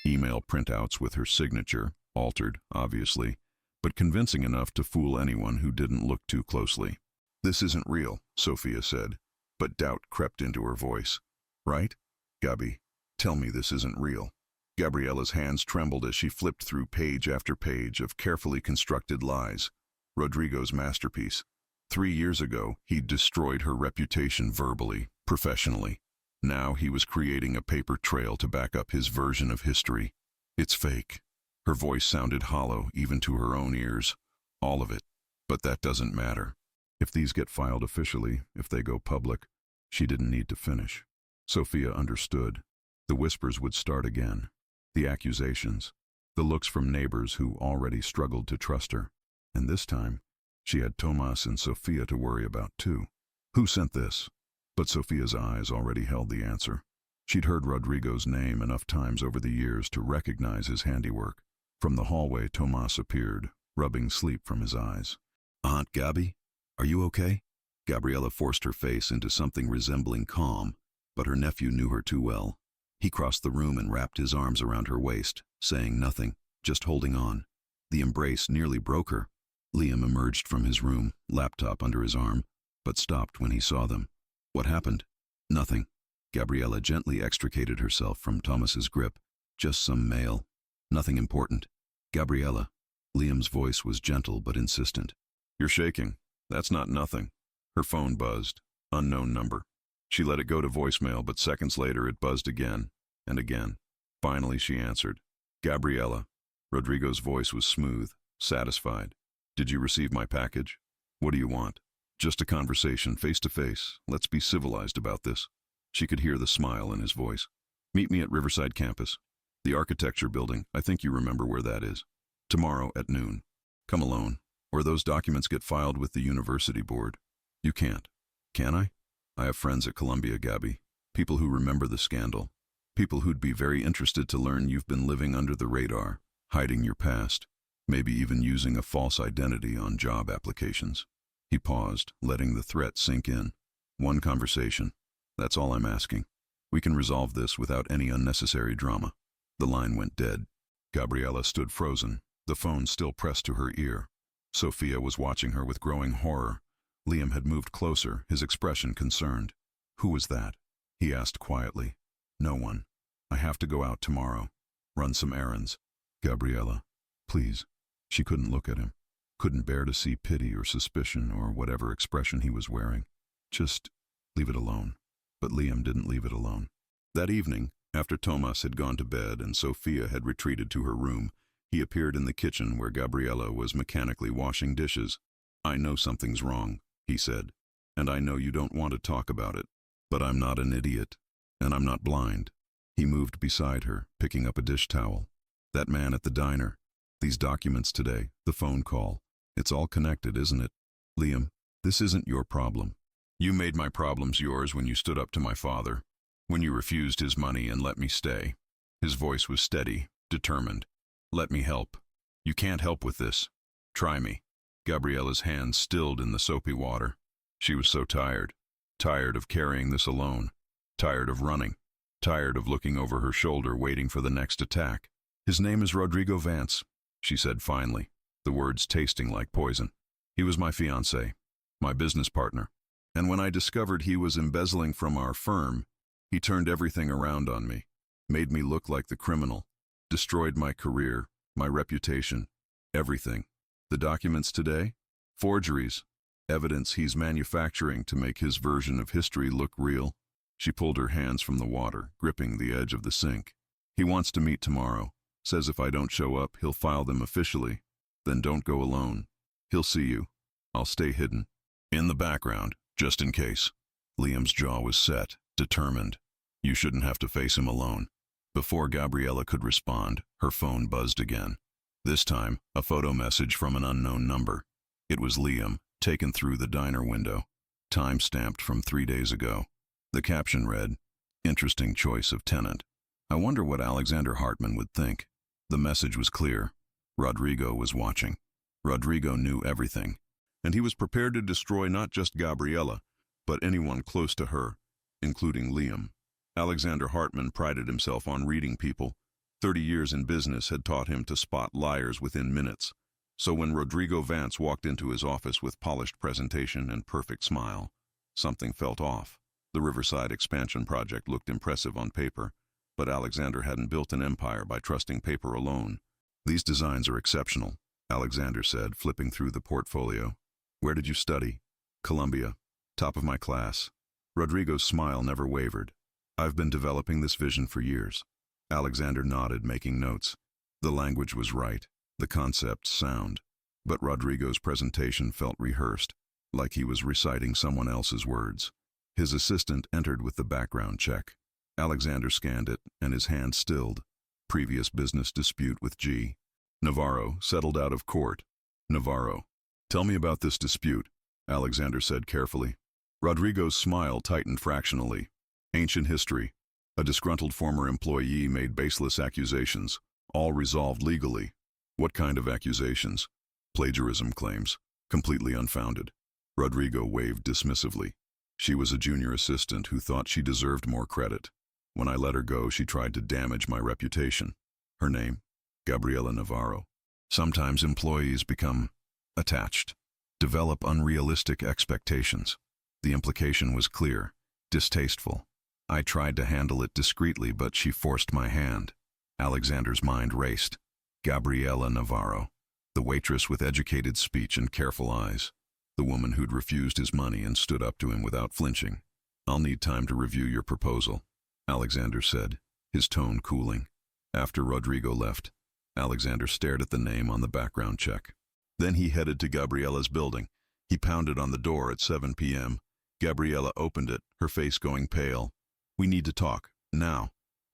Email printouts with her signature, altered, obviously, but convincing enough to fool anyone who didn't look too closely. This isn't real, Sophia said, but doubt crept into her voice. Right? Gabi, tell me this isn't real. Gabriella's hands trembled as she flipped through page after page of carefully constructed lies. Rodrigo's masterpiece. 3 years ago, he'd destroyed her reputation verbally, professionally. Now he was creating a paper trail to back up his version of history. It's fake. Her voice sounded hollow, even to her own ears. All of it. But that doesn't matter. If these get filed officially, if they go public, she didn't need to finish. Sophia understood. The whispers would start again. The accusations. The looks from neighbors who already struggled to trust her. And this time, she had Tomas and Sophia to worry about too. Who sent this? But Sophia's eyes already held the answer. She'd heard Rodrigo's name enough times over the years to recognize his handiwork. From the hallway, Tomas appeared, rubbing sleep from his eyes. "Aunt Gabby, are you okay?" Gabriella forced her face into something resembling calm, but her nephew knew her too well. He crossed the room and wrapped his arms around her waist, saying nothing, just holding on. The embrace nearly broke her. Liam emerged from his room, laptop under his arm, but stopped when he saw them. "What happened?" "Nothing." Gabriella gently extricated herself from Thomas's grip. "Just some mail. Nothing important." "Gabriella." Liam's voice was gentle but insistent. "You're shaking. That's not nothing." Her phone buzzed. Unknown number. She let it go to voicemail, but seconds later it buzzed again and again. Finally she answered. "Gabriella." Rodrigo's voice was smooth, satisfied. "Did you receive my package? What do you want?" "Just a conversation, face to face. Let's be civilized about this." She could hear the smile in his voice. "Meet me at Riverside campus. The architecture building, I think you remember where that is. Tomorrow at noon. Come alone, or those documents get filed with the university board." "You can't." "Can I?" "I have friends at Columbia, Gabby. People who remember the scandal. People who'd be very interested to learn you've been living under the radar, hiding your past, maybe even using a false identity on job applications." He paused, letting the threat sink in. "One conversation. That's all I'm asking. We can resolve this without any unnecessary drama." The line went dead. Gabriella stood frozen, the phone still pressed to her ear. Sophia was watching her with growing horror. Liam had moved closer, his expression concerned. "Who was that?" he asked quietly. "No one. I have to go out tomorrow. Run some errands." "Gabriella, please." She couldn't look at him. Couldn't bear to see pity or suspicion or whatever expression he was wearing. "Just leave it alone." But Liam didn't leave it alone. That evening, after Tomas had gone to bed and Sophia had retreated to her room, he appeared in the kitchen where Gabriella was mechanically washing dishes. "I know something's wrong," he said, "and I know you don't want to talk about it. But I'm not an idiot, and I'm not blind." He moved beside her, picking up a dish towel. "That man at the diner. These documents today, the phone call. It's all connected, isn't it? Liam, this isn't your problem. You made my problems yours when you stood up to my father, when you refused his money and let me stay." His voice was steady, determined. "Let me help. You can't help with this. Try me." Gabriella's hands stilled in the soapy water. She was so tired. Tired of carrying this alone. Tired of running. Tired of looking over her shoulder waiting for the next attack. "His name is Rodrigo Vance," she said finally, the words tasting like poison. "He was my fiancé, my business partner. And when I discovered he was embezzling from our firm, he turned everything around on me, made me look like the criminal, destroyed my career, my reputation, everything. The documents today? Forgeries. Evidence he's manufacturing to make his version of history look real." She pulled her hands from the water, gripping the edge of the sink. "He wants to meet tomorrow. Says if I don't show up, he'll file them officially. Then don't go alone. He'll see you. I'll stay hidden. In the background, just in case." Liam's jaw was set, determined. You shouldn't have to face him alone. Before Gabriella could respond, her phone buzzed again. This time, a photo message from an unknown number. It was Liam, taken through the diner window. Time-stamped from 3 days ago. The caption read, "Interesting choice of tenant. I wonder what Alexander Hartman would think." The message was clear. Rodrigo was watching. Rodrigo knew everything. And he was prepared to destroy not just Gabriella, but anyone close to her, including Liam. Alexander Hartman prided himself on reading people. 30 years in business had taught him to spot liars within minutes. So when Rodrigo Vance walked into his office with polished presentation and perfect smile, something felt off. The Riverside expansion project looked impressive on paper, but Alexander hadn't built an empire by trusting paper alone. "These designs are exceptional," Alexander said, flipping through the portfolio. Where did you study? Columbia. Top of my class. Rodrigo's smile never wavered. I've been developing this vision for years. Alexander nodded, making notes. The language was right, the concepts sound. But Rodrigo's presentation felt rehearsed, like he was reciting someone else's words. His assistant entered with the background check. Alexander scanned it, and his hand stilled. Previous business dispute with G. Navarro, settled out of court. Navarro. Tell me about this dispute, Alexander said carefully. Rodrigo's smile tightened fractionally. Ancient history. A disgruntled former employee made baseless accusations, all resolved legally. What kind of accusations? Plagiarism claims, completely unfounded. Rodrigo waved dismissively. She was a junior assistant who thought she deserved more credit. When I let her go, she tried to damage my reputation. Her name? Gabriela Navarro. Sometimes employees become attached, develop unrealistic expectations. The implication was clear, distasteful. I tried to handle it discreetly, but she forced my hand. Alexander's mind raced. Gabriela Navarro, the waitress with educated speech and careful eyes. The woman who'd refused his money and stood up to him without flinching. I'll need time to review your proposal, Alexander said, his tone cooling. After Rodrigo left, Alexander stared at the name on the background check. Then he headed to Gabriela's building. He pounded on the door at 7 p.m. Gabriela opened it, her face going pale. We need to talk, now.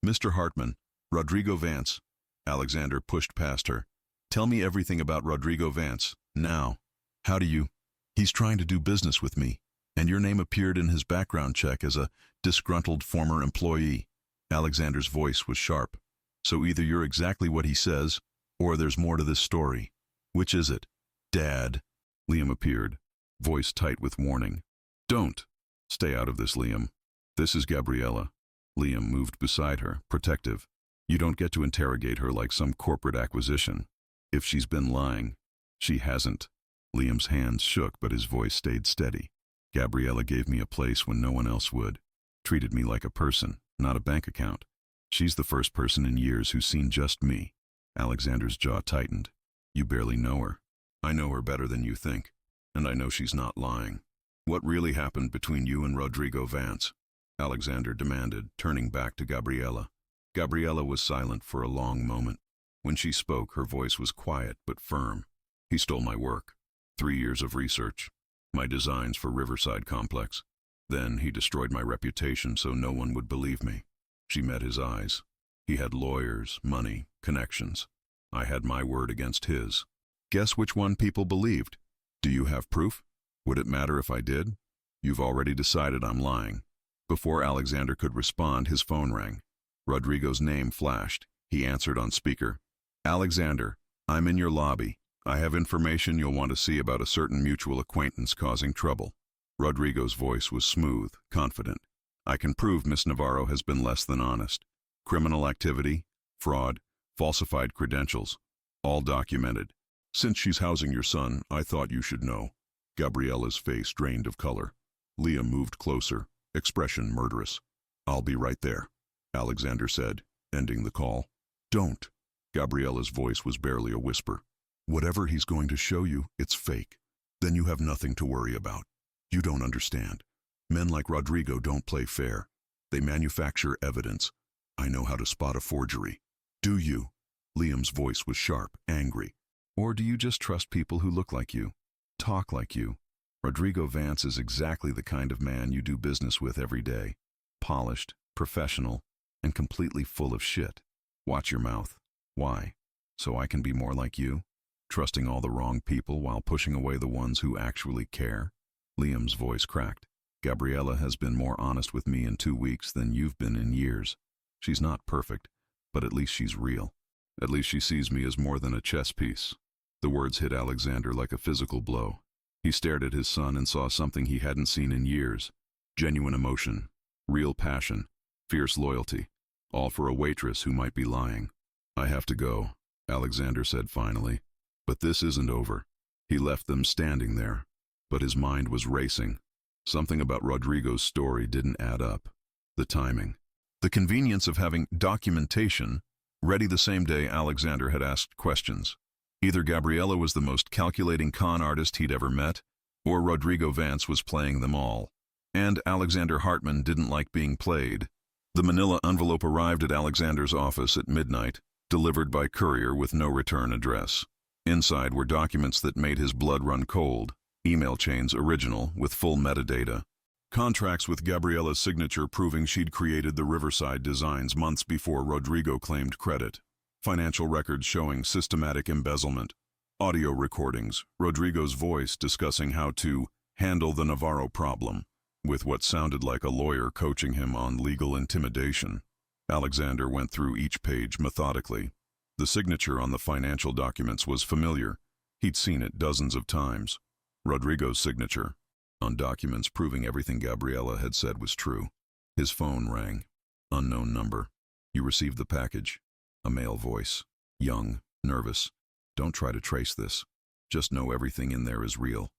Mr. Hartman, Rodrigo Vance. Alexander pushed past her. Tell me everything about Rodrigo Vance, now. How do you? He's trying to do business with me, and your name appeared in his background check as a disgruntled former employee. Alexander's voice was sharp. So either you're exactly what he says, or there's more to this story. Which is it? Dad. Liam appeared, voice tight with warning. Don't. Stay out of this, Liam. This is Gabriela. Liam moved beside her, protective. You don't get to interrogate her like some corporate acquisition. If she's been lying, she hasn't. Liam's hands shook, but his voice stayed steady. Gabriela gave me a place when no one else would. Treated me like a person, not a bank account. She's the first person in years who's seen just me. Alexander's jaw tightened. You barely know her. I know her better than you think, and I know she's not lying. What really happened between you and Rodrigo Vance? Alexander demanded, turning back to Gabriela. Gabriela was silent for a long moment. When she spoke, her voice was quiet but firm. He stole my work. 3 years of research. My designs for Riverside Complex. Then he destroyed my reputation so no one would believe me. She met his eyes. He had lawyers, money, connections. I had my word against his. Guess which one people believed? Do you have proof? Would it matter if I did? You've already decided I'm lying. Before Alexander could respond, his phone rang. Rodrigo's name flashed. He answered on speaker. Alexander, I'm in your lobby. I have information you'll want to see about a certain mutual acquaintance causing trouble. Rodrigo's voice was smooth, confident. I can prove Miss Navarro has been less than honest. Criminal activity, fraud, falsified credentials, all documented. Since she's housing your son, I thought you should know. Gabriela's face drained of color. Liam moved closer, expression murderous. I'll be right there, Alexander said, ending the call. Don't. Gabriela's voice was barely a whisper. Whatever he's going to show you, it's fake. Then you have nothing to worry about. You don't understand. Men like Rodrigo don't play fair. They manufacture evidence. I know how to spot a forgery. Do you? Liam's voice was sharp, angry. Or do you just trust people who look like you, talk like you? Rodrigo Vance is exactly the kind of man you do business with every day. Polished, professional, and completely full of shit. Watch your mouth. Why? So I can be more like you? Trusting all the wrong people while pushing away the ones who actually care? Liam's voice cracked. Gabriela has been more honest with me in 2 weeks than you've been in years. She's not perfect, but at least she's real. At least she sees me as more than a chess piece. The words hit Alexander like a physical blow. He stared at his son and saw something he hadn't seen in years. Genuine emotion, real passion, fierce loyalty, all for a waitress who might be lying. I have to go, Alexander said finally. But this isn't over. He left them standing there, but his mind was racing. Something about Rodrigo's story didn't add up. The timing. The convenience of having documentation ready the same day Alexander had asked questions. Either Gabriella was the most calculating con artist he'd ever met, or Rodrigo Vance was playing them all. And Alexander Hartman didn't like being played. The manila envelope arrived at Alexander's office at midnight, delivered by courier with no return address. Inside were documents that made his blood run cold, email chains original with full metadata. Contracts with Gabriella's signature proving she'd created the Riverside designs months before Rodrigo claimed credit. Financial records showing systematic embezzlement. Audio recordings, Rodrigo's voice discussing how to handle the Navarro problem, with what sounded like a lawyer coaching him on legal intimidation. Alexander went through each page methodically. The signature on the financial documents was familiar. He'd seen it dozens of times. Rodrigo's signature on documents proving everything Gabriella had said was true. His phone rang. Unknown number. You received the package. A male voice. Young, nervous. Don't try to trace this. Just know everything in there is real.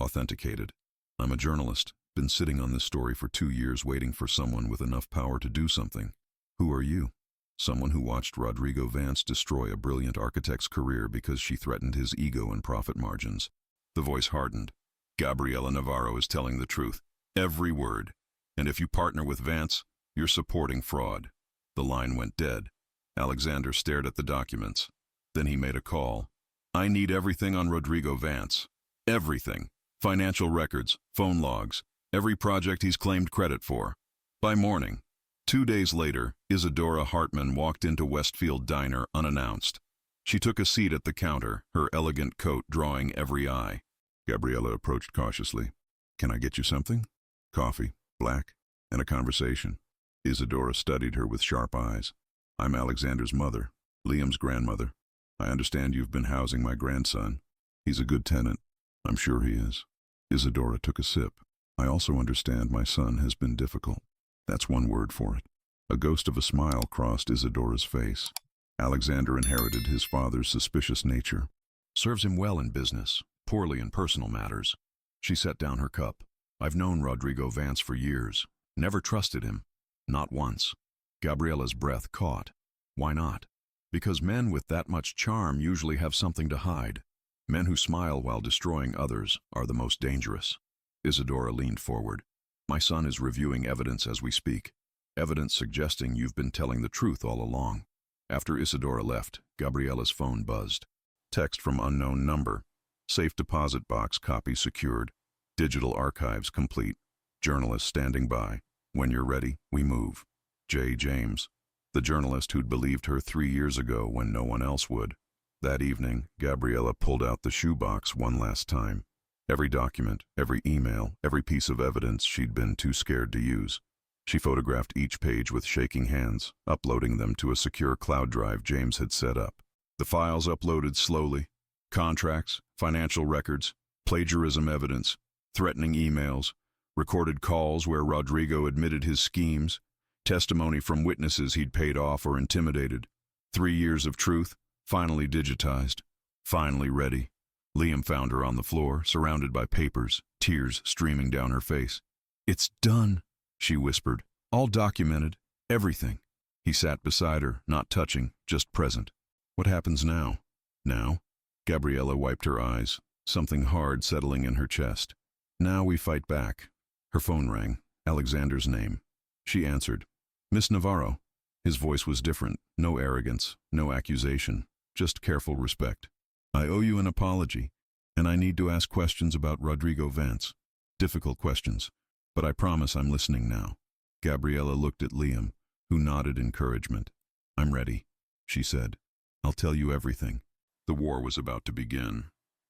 Authenticated. I'm a journalist. Been sitting on this story for 2 years waiting for someone with enough power to do something. Who are you? Someone who watched Rodrigo Vance destroy a brilliant architect's career because she threatened his ego and profit margins. The voice hardened. Gabriella Navarro is telling the truth. Every word. And if you partner with Vance, you're supporting fraud. The line went dead. Alexander stared at the documents. Then he made a call. I need everything on Rodrigo Vance. Everything. Financial records, phone logs, every project he's claimed credit for. By morning. 2 days later, Isadora Hartman walked into Westfield Diner unannounced. She took a seat at the counter, her elegant coat drawing every eye. Gabriella approached cautiously. Can I get you something? Coffee, black, and a conversation. Isadora studied her with sharp eyes. I'm Alexander's mother, Liam's grandmother. I understand you've been housing my grandson. He's a good tenant. I'm sure he is. Isadora took a sip. I also understand my son has been difficult. That's one word for it. A ghost of a smile crossed Isadora's face. Alexander inherited his father's suspicious nature. Serves him well in business, poorly in personal matters. She set down her cup. I've known Rodrigo Vance for years. Never trusted him. Not once. Gabriella's breath caught. Why not? Because men with that much charm usually have something to hide. Men who smile while destroying others are the most dangerous. Isadora leaned forward. My son is reviewing evidence as we speak. Evidence suggesting you've been telling the truth all along. After Isadora left, Gabriella's phone buzzed. Text from unknown number. Safe deposit box copy secured. Digital archives complete. Journalist standing by. When you're ready, we move. J. James. The journalist who'd believed her 3 years ago when no one else would. That evening, Gabriella pulled out the shoebox one last time. Every document, every email, every piece of evidence she'd been too scared to use. She photographed each page with shaking hands, uploading them to a secure cloud drive James had set up. The files uploaded slowly. Contracts, financial records, plagiarism evidence, threatening emails, recorded calls where Rodrigo admitted his schemes, testimony from witnesses he'd paid off or intimidated. 3 years of truth, finally digitized, finally ready. Liam found her on the floor, surrounded by papers, tears streaming down her face. It's done, she whispered. All documented, everything. He sat beside her, not touching, just present. What happens now? Now? Gabriella wiped her eyes, something hard settling in her chest. Now we fight back. Her phone rang, Alexander's name. She answered. Miss Navarro. His voice was different, no arrogance, no accusation, just careful respect. I owe you an apology, and I need to ask questions about Rodrigo Vance. Difficult questions, but I promise I'm listening now. Gabriella looked at Liam, who nodded encouragement. I'm ready, she said. I'll tell you everything. The war was about to begin,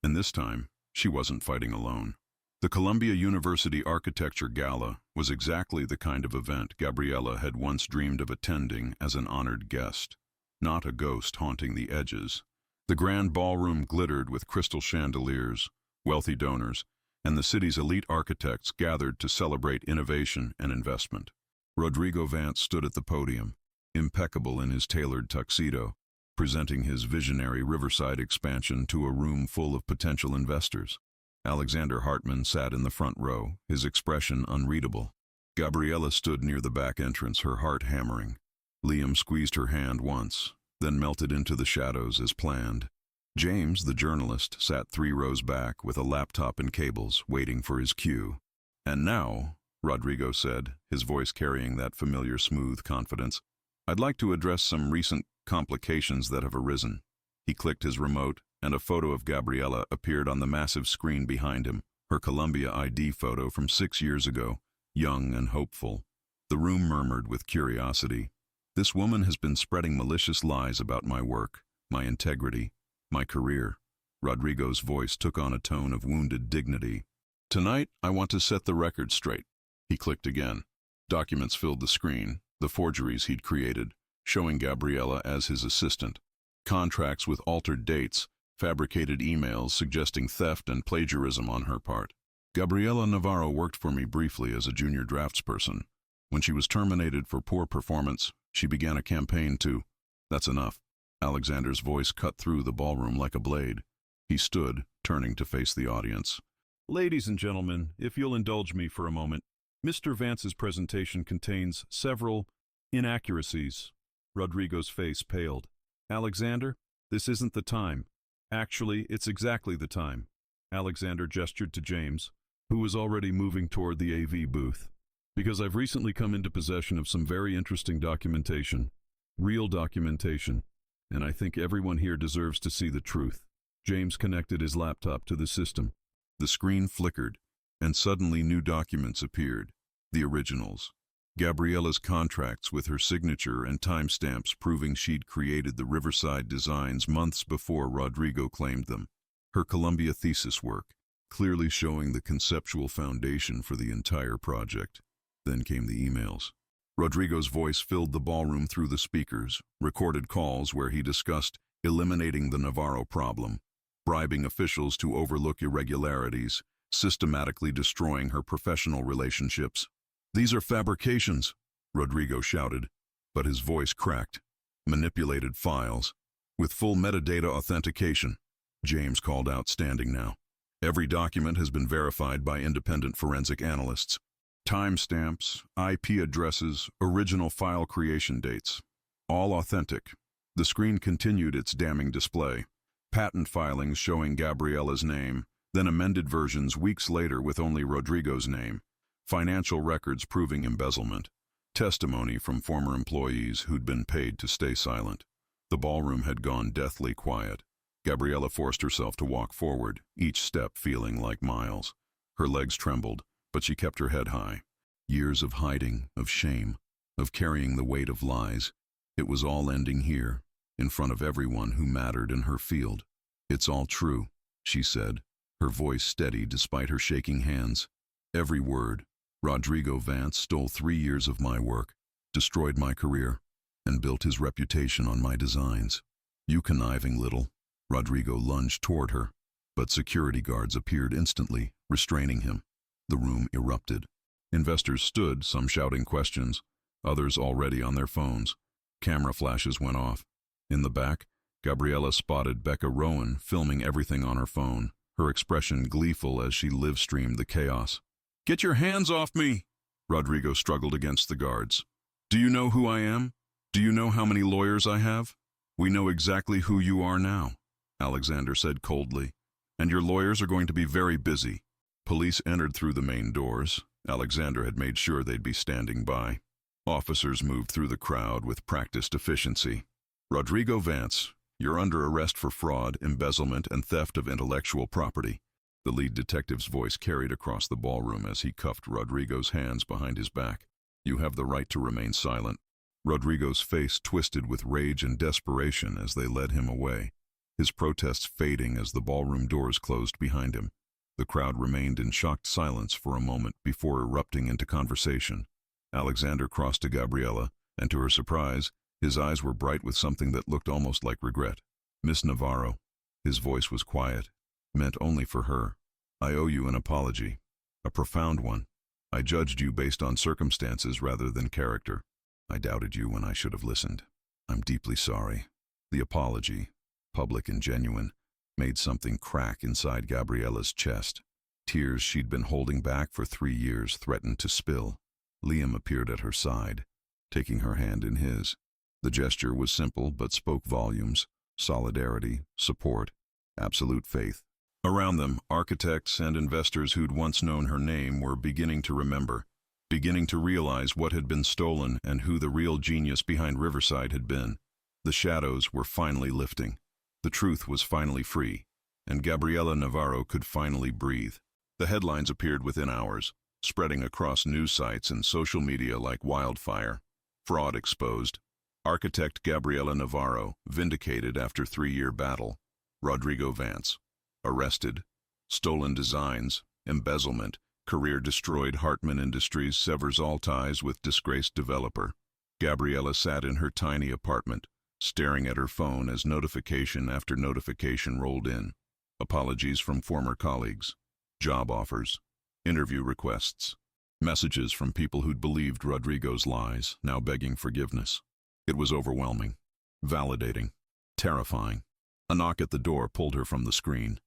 and this time, she wasn't fighting alone. The Columbia University Architecture Gala was exactly the kind of event Gabriella had once dreamed of attending as an honored guest, not a ghost haunting the edges. The grand ballroom glittered with crystal chandeliers, wealthy donors, and the city's elite architects gathered to celebrate innovation and investment. Rodrigo Vance stood at the podium, impeccable in his tailored tuxedo, presenting his visionary Riverside expansion to a room full of potential investors. Alexander Hartman sat in the front row, his expression unreadable. Gabriella stood near the back entrance, her heart hammering. Liam squeezed her hand once, then melted into the shadows as planned. James, the journalist, sat 3 rows back with a laptop and cables, waiting for his cue. "And now," Rodrigo said, his voice carrying that familiar smooth confidence, "I'd like to address some recent complications that have arisen." He clicked his remote, and a photo of Gabriela appeared on the massive screen behind him, her Columbia ID photo from 6 years ago, young and hopeful. The room murmured with curiosity. "This woman has been spreading malicious lies about my work, my integrity, my career." Rodrigo's voice took on a tone of wounded dignity. "Tonight, I want to set the record straight." He clicked again. Documents filled the screen, the forgeries he'd created, showing Gabriela as his assistant. Contracts with altered dates, fabricated emails suggesting theft and plagiarism on her part. "Gabriela Navarro worked for me briefly as a junior draftsperson. When she was terminated for poor performance, she began a campaign to—" "That's enough." Alexander's voice cut through the ballroom like a blade. He stood, turning to face the audience. "Ladies and gentlemen, if you'll indulge me for a moment, Mr. Vance's presentation contains several inaccuracies." Rodrigo's face paled. "Alexander, this isn't the time. Actually, it's exactly the time." Alexander gestured to James, who was already moving toward the AV booth. "Because I've recently come into possession of some very interesting documentation. Real documentation. And I think everyone here deserves to see the truth." James connected his laptop to the system. The screen flickered, and suddenly new documents appeared. The originals. Gabriela's contracts with her signature and timestamps proving she'd created the Riverside designs months before Rodrigo claimed them. Her Columbia thesis work, clearly showing the conceptual foundation for the entire project. Then came the emails. Rodrigo's voice filled the ballroom through the speakers, recorded calls where he discussed eliminating the Navarro problem, bribing officials to overlook irregularities, systematically destroying her professional relationships. "These are fabrications," Rodrigo shouted, but his voice cracked. "Manipulated files, with full metadata authentication," James called out, standing now. "Every document has been verified by independent forensic analysts. Timestamps, IP addresses, original file creation dates. All authentic." The screen continued its damning display. Patent filings showing Gabriela's name, then amended versions weeks later with only Rodrigo's name. Financial records proving embezzlement. Testimony from former employees who'd been paid to stay silent. The ballroom had gone deathly quiet. Gabriela forced herself to walk forward, each step feeling like miles. Her legs trembled, but she kept her head high. Years of hiding, of shame, of carrying the weight of lies. It was all ending here, in front of everyone who mattered in her field. "It's all true," she said, her voice steady despite her shaking hands. "Every word. Rodrigo Vance stole 3 years of my work, destroyed my career, and built his reputation on my designs. You conniving little." Rodrigo lunged toward her, but security guards appeared instantly, restraining him. The room erupted. Investors stood, some shouting questions, others already on their phones. Camera flashes went off. In the back, Gabriela spotted Becca Rowan filming everything on her phone, her expression gleeful as she live-streamed the chaos. "Get your hands off me!" Rodrigo struggled against the guards. "Do you know who I am? Do you know how many lawyers I have? We know exactly who you are now," Alexander said coldly. "And your lawyers are going to be very busy." Police entered through the main doors. Alexander had made sure they'd be standing by. Officers moved through the crowd with practiced efficiency. "Rodrigo Vance, you're under arrest for fraud, embezzlement, and theft of intellectual property." The lead detective's voice carried across the ballroom as he cuffed Rodrigo's hands behind his back. "You have the right to remain silent." Rodrigo's face twisted with rage and desperation as they led him away, his protests fading as the ballroom doors closed behind him. The crowd remained in shocked silence for a moment before erupting into conversation. Alexander crossed to Gabriela, and to her surprise, his eyes were bright with something that looked almost like regret. "Miss Navarro," his voice was quiet, meant only for her, "I owe you an apology, a profound one. I judged you based on circumstances rather than character. I doubted you when I should have listened. I'm deeply sorry." The apology, public and genuine, made something crack inside Gabriela's chest. Tears she'd been holding back for 3 years threatened to spill. Liam appeared at her side, taking her hand in his. The gesture was simple but spoke volumes: solidarity, support, absolute faith. Around them, architects and investors who'd once known her name were beginning to remember, beginning to realize what had been stolen and who the real genius behind Riverside had been. The shadows were finally lifting. The truth was finally free, and Gabriela Navarro could finally breathe. The headlines appeared within hours, spreading across news sites and social media like wildfire. Fraud exposed. Architect Gabriela Navarro vindicated after 3-year battle. Rodrigo Vance arrested. Stolen designs, embezzlement, career destroyed. Hartman Industries severs all ties with disgraced developer. Gabriela sat in her tiny apartment, staring at her phone as notification after notification rolled in. Apologies from former colleagues, job offers, interview requests, messages from people who'd believed Rodrigo's lies, now begging forgiveness. It was overwhelming, validating, terrifying. A knock at the door pulled her from the screen.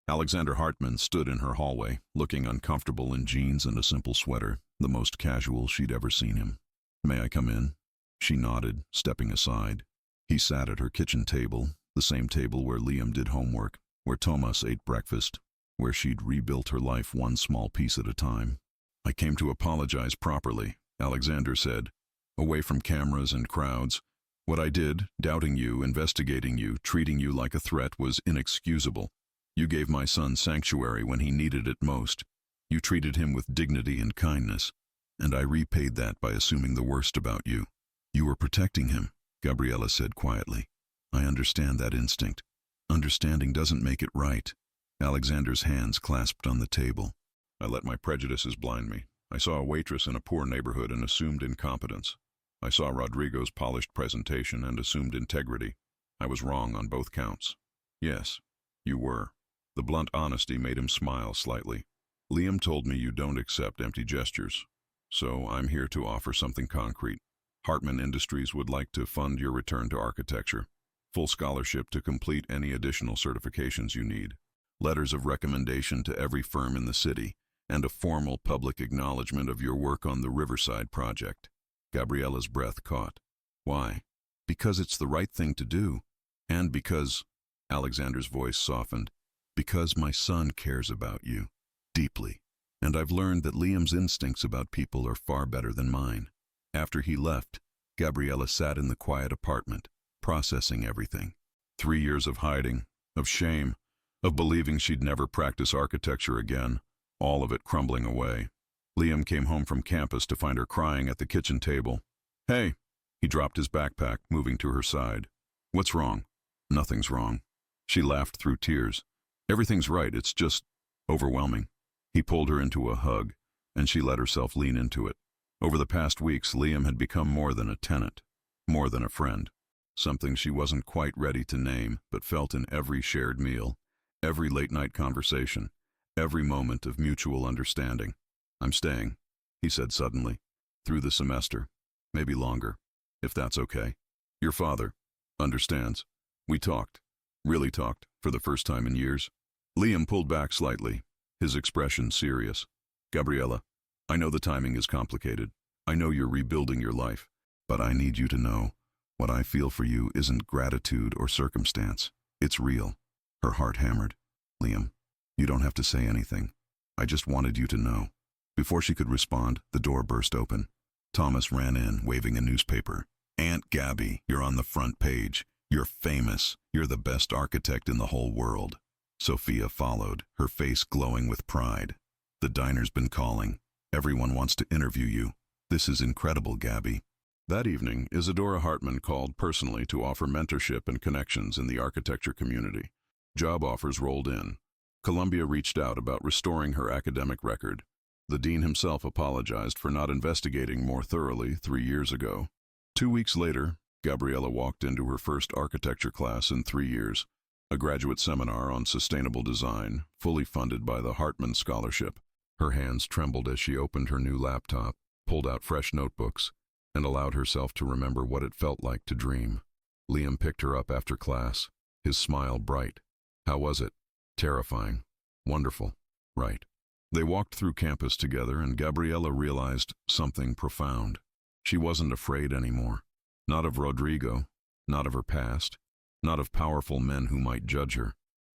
Alexander Hartman stood in her hallway, looking uncomfortable in jeans and a simple sweater, the most casual she'd ever seen him. "May I come in?" She nodded, stepping aside. He sat at her kitchen table, the same table where Liam did homework, where Thomas ate breakfast, where she'd rebuilt her life one small piece at a time. "I came to apologize properly," Alexander said, away from cameras and crowds. "What I did, doubting you, investigating you, treating you like a threat, was inexcusable. You gave my son sanctuary when he needed it most. You treated him with dignity and kindness, and I repaid that by assuming the worst about you. You were protecting him," Gabriela said quietly. "I understand that instinct. Understanding doesn't make it right." Alexander's hands clasped on the table. "I let my prejudices blind me. I saw a waitress in a poor neighborhood and assumed incompetence. I saw Rodrigo's polished presentation and assumed integrity. I was wrong on both counts." "Yes, you were." The blunt honesty made him smile slightly. "Liam told me you don't accept empty gestures, so I'm here to offer something concrete. Hartman Industries would like to fund your return to architecture. Full scholarship to complete any additional certifications you need. Letters of recommendation to every firm in the city, and a formal public acknowledgement of your work on the Riverside project." Gabriela's breath caught. "Why?" "Because it's the right thing to do. And because," Alexander's voice softened, "because my son cares about you. Deeply. And I've learned that Liam's instincts about people are far better than mine." After he left, Gabriela sat in the quiet apartment, processing everything. 3 years of hiding, of shame, of believing she'd never practice architecture again, all of it crumbling away. Liam came home from campus to find her crying at the kitchen table. "Hey!" He dropped his backpack, moving to her side. "What's wrong?" "Nothing's wrong." She laughed through tears. "Everything's right, it's just overwhelming." He pulled her into a hug, and she let herself lean into it. Over the past weeks, Liam had become more than a tenant, more than a friend. Something she wasn't quite ready to name, but felt in every shared meal, every late-night conversation, every moment of mutual understanding. "I'm staying," he said suddenly, "through the semester, maybe longer, if that's okay. Your father understands." We talked, really talked, for the first time in years. Liam pulled back slightly, his expression serious. "Gabriela, I know the timing is complicated. I know you're rebuilding your life, but I need you to know what I feel for you isn't gratitude or circumstance. It's real." Her heart hammered. "Liam, you don't have to say anything. I just wanted you to know." Before she could respond, the door burst open. Thomas ran in, waving a newspaper. "Aunt Gabby, you're on the front page. You're famous. You're the best architect in the whole world." Sophia followed, her face glowing with pride. "The diner's been calling. Everyone wants to interview you. This is incredible, Gabby." That evening, Isadora Hartman called personally to offer mentorship and connections in the architecture community. Job offers rolled in. Columbia reached out about restoring her academic record. The dean himself apologized for not investigating more thoroughly 3 years ago. 2 weeks later, Gabriela walked into her first architecture class in 3 years, a graduate seminar on sustainable design, fully funded by the Hartman Scholarship. Her hands trembled as she opened her new laptop, pulled out fresh notebooks, and allowed herself to remember what it felt like to dream. Liam picked her up after class, his smile bright. "How was it?" "Terrifying. Wonderful. Right." They walked through campus together, and Gabriela realized something profound. She wasn't afraid anymore. Not of Rodrigo, not of her past, not of powerful men who might judge her.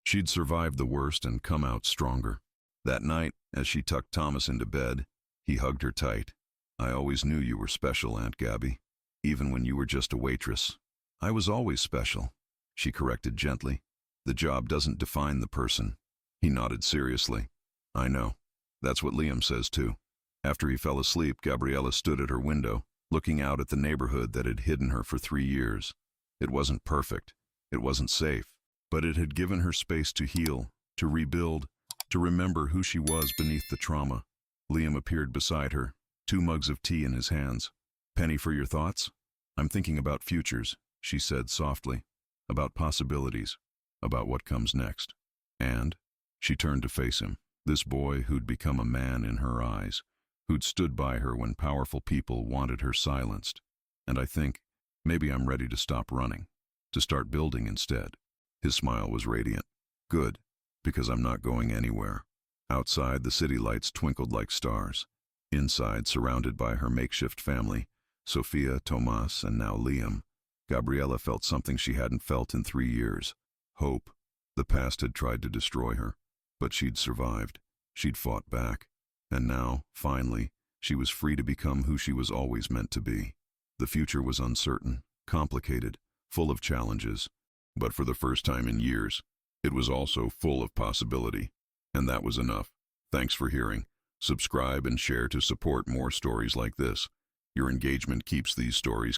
She'd survived the worst and come out stronger. That night, as she tucked Thomas into bed, he hugged her tight. "I always knew you were special, Aunt Gabby, even when you were just a waitress." "I was always special," she corrected gently. "The job doesn't define the person." He nodded seriously. "I know. That's what Liam says too." After he fell asleep, Gabriella stood at her window, looking out at the neighborhood that had hidden her for 3 years. It wasn't perfect. It wasn't safe. But it had given her space to heal, to rebuild, to remember who she was beneath the trauma. Liam appeared beside her, 2 mugs of tea in his hands. "Penny, for your thoughts?" "I'm thinking about futures," she said softly. "About possibilities. About what comes next." And she turned to face him, this boy who'd become a man in her eyes, who'd stood by her when powerful people wanted her silenced. "And I think maybe I'm ready to stop running, to start building instead." His smile was radiant. "Good, because I'm not going anywhere." Outside, the city lights twinkled like stars. Inside, surrounded by her makeshift family, Sophia, Tomas, and now Liam, Gabriella felt something she hadn't felt in 3 years. Hope. The past had tried to destroy her, but she'd survived. She'd fought back. And now, finally, she was free to become who she was always meant to be. The future was uncertain, complicated, full of challenges. But for the first time in years, it was also full of possibility. And that was enough. Thanks for hearing. Subscribe and share to support more stories like this. Your engagement keeps these stories